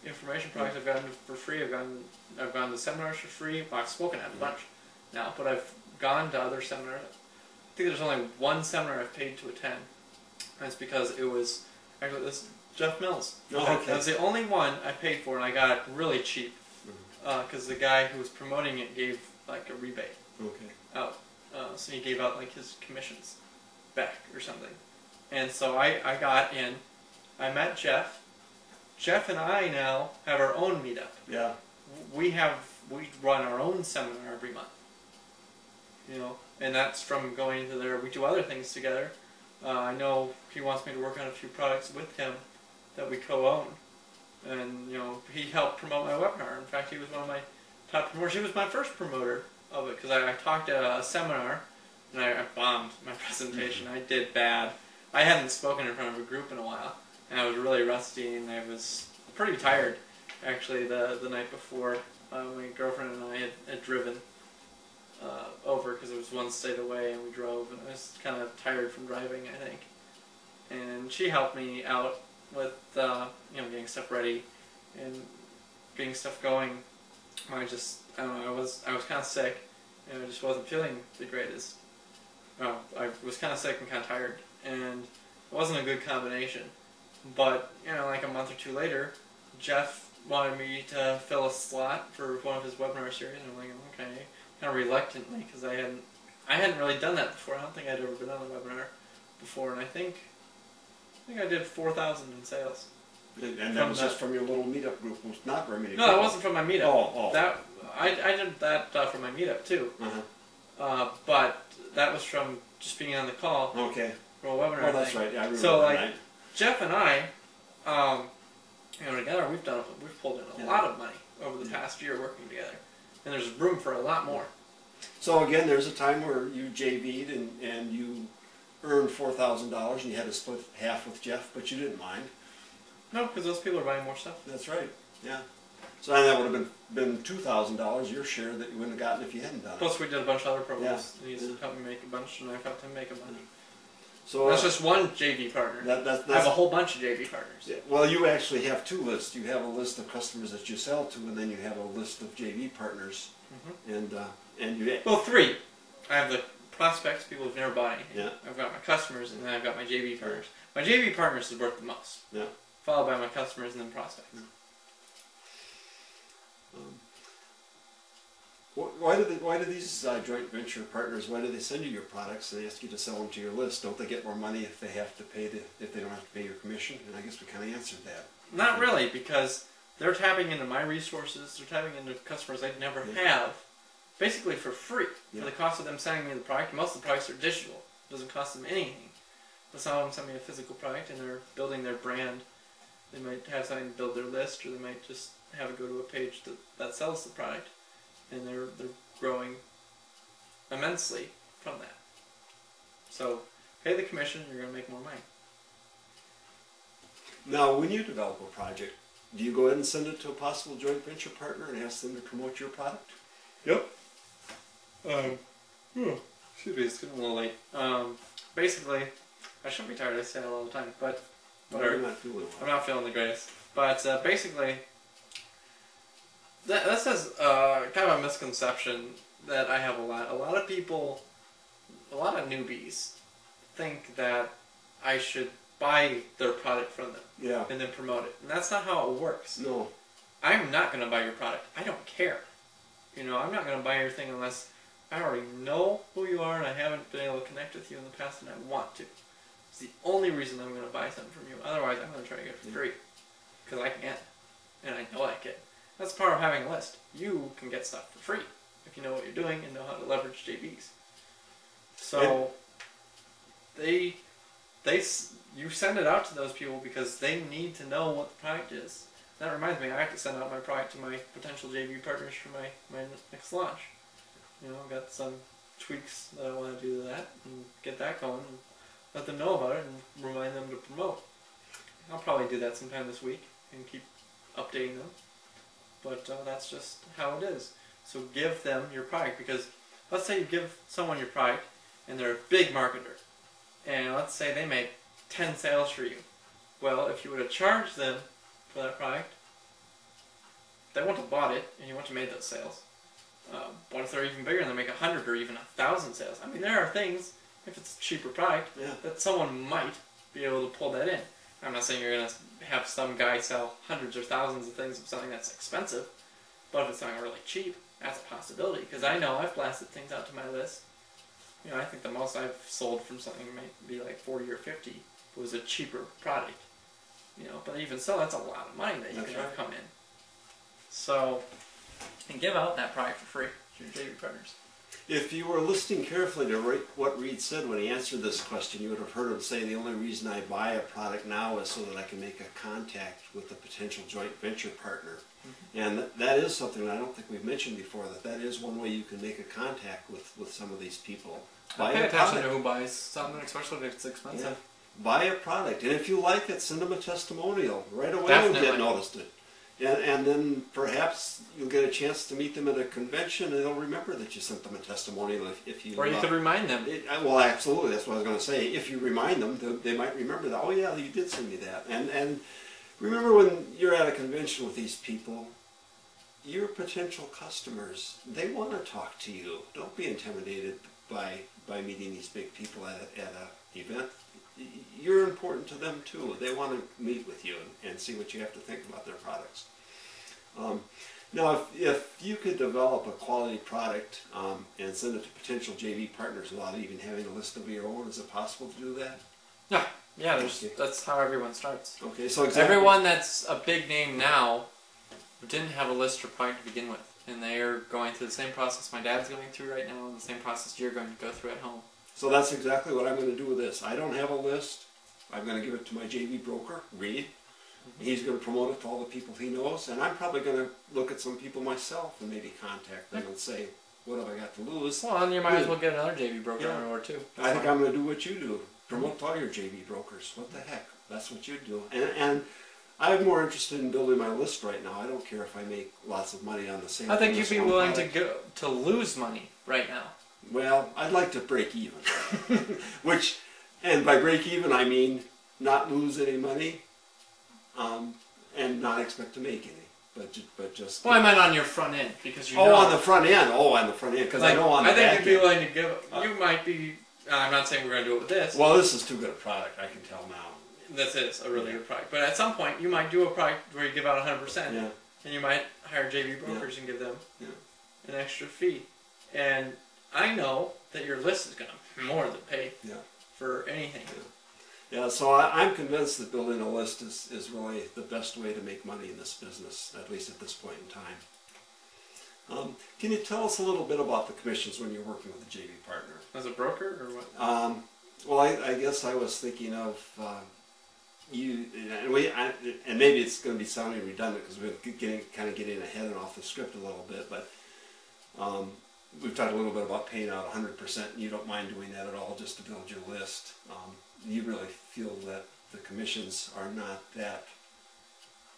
information products I've gotten for free. I've gone to seminars for free. Well, I've spoken at a bunch now, but I've gone to other seminars. I think there's only one seminar I've paid to attend, and it's because it was actually this Jeff Mills. Oh, okay. That was the only one I paid for, and I got it really cheap because the guy who was promoting it gave like a rebate out, so he gave out like his commissions back or something. And so I got in. I met Jeff. Jeff and I now have our own meetup. Yeah. We run our own seminar every month. You know, and that's from going to there. We do other things together. I know he wants me to work on a few products with him that we co-own. And you know, he helped promote my webinar. In fact, he was one of my top promoters. He was my first promoter of it because I talked at a seminar and I bombed my presentation. I did bad. I hadn't spoken in front of a group in a while, and I was really rusty, and I was pretty tired, actually, the night before. My girlfriend and I had driven over, because it was one state away, and we drove, and I was kind of tired from driving, I think. And she helped me out with, you know, getting stuff ready, and getting stuff going. I don't know, I was kind of sick, and I just wasn't feeling the greatest. I was kind of sick and kind of tired, and it wasn't a good combination. But, you know, like a month or two later, Jeff wanted me to fill a slot for one of his webinar series, and I'm like, okay, kind of reluctantly, because I hadn't really done that before. I don't think I'd ever been on a webinar before, and I think I did 4,000 in sales. And that was just from your little meetup group, it was not very many No, people. that wasn't from my meetup. Oh. I did that from my meetup too. But that was from just being on the call. Okay. For a webinar. Oh, that's right. Yeah, I remember so that like night. Jeff and I, you know, together we've pulled in a lot of money over the past year working together, and there's room for a lot more. So again, there's a time where you JV'd and you earned $4,000 and you had to split half with Jeff, but you didn't mind. No, because those people are buying more stuff. That's right. Yeah. So that would have been $2,000 your share that you wouldn't have gotten if you hadn't done it. Plus, we did a bunch of other promos. Yeah. He's helped me make a bunch, and I've helped him make a bunch. So that's just one JV partner. That's, I have a whole bunch of JV partners. Yeah, well, you actually have two lists. You have a list of customers that you sell to, and then you have a list of JV partners. And you. Well, three. I have the prospects, people who've never bought anything. Yeah. I've got my customers, and then I've got my JV partners. My JV partners is worth the most. Yeah. Followed by my customers and then prospects. Why do these joint venture partners? Why do they send you your products and ask you to sell them to your list? Don't they get more money if they have to pay if they don't have to pay your commission? And I guess we kind of answered that. Not really, because they're tapping into my resources. They're tapping into customers I'd never have, basically for free, for the cost of them sending me the product. Most of the products are digital; it doesn't cost them anything. But some of them send me a physical product, and they're building their brand. They might have something to build their list, or they might just have it go to a page that sells the product. And they're growing immensely from that. So pay the commission, you're going to make more money. Now, when you develop a project, do you go ahead and send it to a possible joint venture partner and ask them to promote your product? Yep. Excuse me, it's getting a little late. Basically, I shouldn't be tired. I say it all the time, but whatever. I'm not feeling the greatest. But basically. This is kind of a misconception that I have a lot. A lot of people, a lot of newbies, think that I should buy their product from them and then promote it. And that's not how it works. No. I'm not going to buy your product. I don't care. You know, I'm not going to buy your thing unless I already know who you are and I haven't been able to connect with you in the past and I want to. It's the only reason I'm going to buy something from you. Otherwise, I'm going to try to get it for free. Because I can. And I know I can. That's part of having a list. You can get stuff for free if you know what you're doing and know how to leverage JVs. So you send it out to those people because they need to know what the product is. That reminds me, I have to send out my product to my potential JV partners for my next launch. You know, I've got some tweaks that I want to do to that and get that going and let them know about it and remind them to promote. I'll probably do that sometime this week and keep updating them. But that's just how it is. So give them your product, because let's say you give someone your product and they're a big marketer, and let's say they make 10 sales for you. Well, if you would have charged them for that product, they wouldn't have bought it and you wouldn't have made those sales. What if they're even bigger and they make 100 or even 1,000 sales? I mean, there are things, if it's a cheaper product, that someone might be able to pull that in. I'm not saying you're going to have some guy sell hundreds or thousands of things of something that's expensive, but if it's something really cheap, that's a possibility. Because I know I've blasted things out to my list. You know, I think the most I've sold from something might be like 40 or 50. It was a cheaper product. You know, but even so, that's a lot of money that you can have come in. So, and give out that product for free to your JV partners. If you were listening carefully to what Reed said when he answered this question, you would have heard him say the only reason I buy a product now is so that I can make a contact with a potential joint venture partner. And that is something that I don't think we've mentioned before, that is one way you can make a contact with some of these people. Buy pay attention to who buys something, especially if it's expensive. Yeah. Buy a product, and if you like it, send them a testimonial. Right away Definitely. You'll get noticed it. And then perhaps you'll get a chance to meet them at a convention, and they'll remember that you sent them a testimonial. If you or you could remind them. Well, absolutely. That's what I was going to say. If you remind them, they might remember that. Oh, yeah, you did send me that. And remember, when you're at a convention with these people, your potential customers, they want to talk to you. Don't be intimidated by meeting these big people at an event. You're important to them too. They want to meet with you and see what you have to think about their products. Now, if you could develop a quality product and send it to potential JV partners without even having a list of your own, is it possible to do that? Yeah. That's how everyone starts. Okay, so everyone that's a big name now didn't have a list or product to begin with, and they are going through the same process my dad's going through right now, and the same process you're going to go through at home. So that's exactly what I'm going to do with this. I don't have a list. I'm going to give it to my JV broker, Reed. He's going to promote it to all the people he knows, and I'm probably going to look at some people myself and maybe contact them and say, what have I got to lose? Well, and you might as well get another JV broker on board too. I think I'm going to do what you do. Promote all your JV brokers. What the heck? That's what you do. And I'm more interested in building my list right now. I don't care if I make lots of money on the same. I think you'd be willing to lose money right now. Well, I'd like to break even. And by break even, I mean not lose any money, and not expect to make any, but just. Well, I meant on your front end, because you know. Oh, on the front end. Oh, on the front end, because I know on the back end. I think you'd be willing to give. You might be. I'm not saying we're going to do it with this. Well, this is too good a product. I can tell now. This is a really good product, but at some point you might do a product where you give out 100%, and you might hire JV brokers and give them an extra fee, and I know that your list is going to more than pay for anything. Yeah, so I'm convinced that building a list is really the best way to make money in this business, at least at this point in time. Can you tell us a little bit about the commissions when you're working with a JV partner? As a broker, or what? Well, I guess I was thinking of you, and maybe it's going to be sounding redundant because we're kind of getting ahead and off the script a little bit, but we've talked a little bit about paying out 100%, and you don't mind doing that at all just to build your list. You really feel that the commissions are not that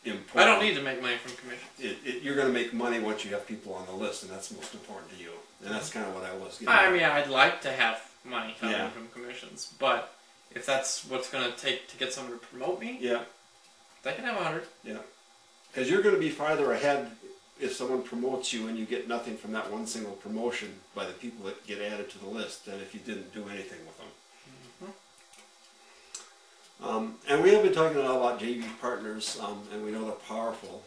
important. I don't need to make money from commissions. You're going to make money once you have people on the list, and that's most important to you. And that's kind of what I was getting I mean, I'd like to have money coming from commissions, but if that's what's going to take to get someone to promote me, they can have 100. Yeah, because you're going to be farther ahead if someone promotes you and you get nothing from that one single promotion by the people that get added to the list than if you didn't do anything with them. And we have been talking a lot about JV partners, and we know they're powerful.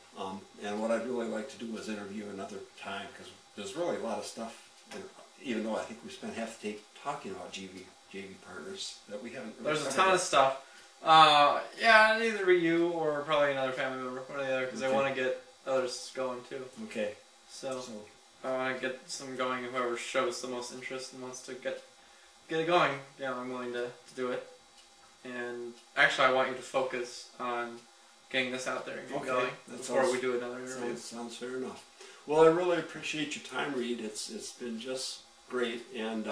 And what I'd really like to do is interview another time, because there's really a lot of stuff, and even though I think we spent half the day talking about JV partners, that we haven't really There's a ton of stuff. Yeah, either you or probably another family member, one or the other, because I want to get others going too. Okay. So I want to get some going. Whoever shows the most interest and wants to get it going, I'm willing to do it. And actually, I want you to focus on getting this out there and get going before we do another interview. Sounds fair enough. Well, I really appreciate your time, Reed. It's been just great. And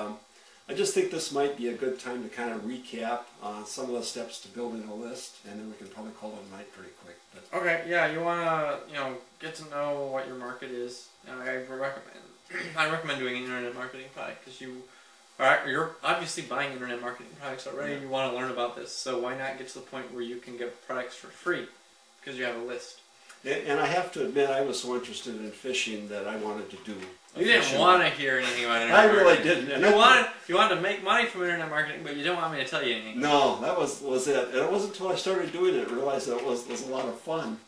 I just think this might be a good time to kind of recap some of the steps to building a list, and then we can probably call it a night pretty quick. But Okay, yeah, you want to, get to know what your market is. I recommend doing an internet marketing product because you're obviously buying internet marketing products already. Yeah. You want to learn about this, so why not get to the point where you can get products for free because you have a list. And I have to admit, I was so interested in fishing that I wanted to do. You didn't want to hear anything about internet I marketing. really didn't. And You wanted to make money from internet marketing, but you didn't want me to tell you anything. No, that was it. And it wasn't until I started doing it I realized that it was a lot of fun.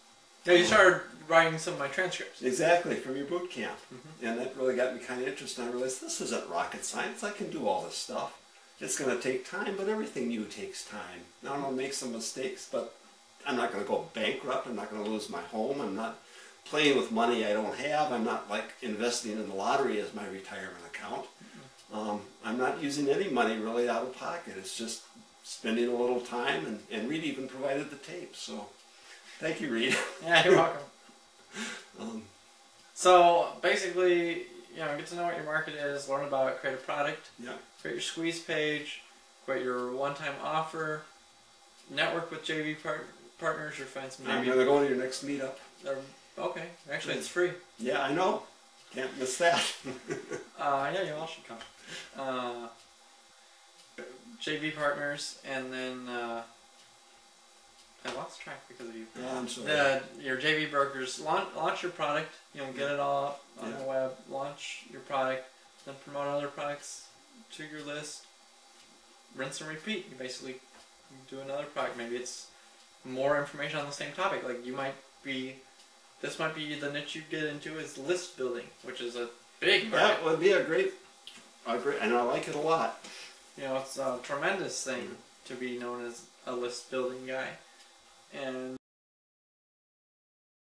Yeah, you started writing some of my transcripts. Exactly, from your boot camp. And that really got me kind of interested. I realized this isn't rocket science. I can do all this stuff. It's going to take time, but everything new takes time. Now I'm going to make some mistakes, but I'm not going to go bankrupt. I'm not going to lose my home. I'm not playing with money I don't have. I'm not like investing in the lottery as my retirement account. I'm not using any money really out of pocket. It's just spending a little time, and Reed even provided the tape. So thank you, Reed. Yeah, you're welcome. So basically, get to know what your market is, learn about it, create a product, create your squeeze page, create your one-time offer, network with JV partners, or find some JV. I'm going to go to your next meetup. Okay, actually it's free. Yeah, I know. Can't miss that. Yeah, you all should come. JV partners, and then I lost track because of you. Yeah, I'm sorry. Your JV brokers launch your product. Get it all up on the web. Launch your product, then promote other products to your list. Rinse and repeat. You basically do another product. Maybe it's more information on the same topic. Like this might be the niche you get into is list building, which is a big market. That would be a great, and I like it a lot. It's a tremendous thing to be known as a list building guy. And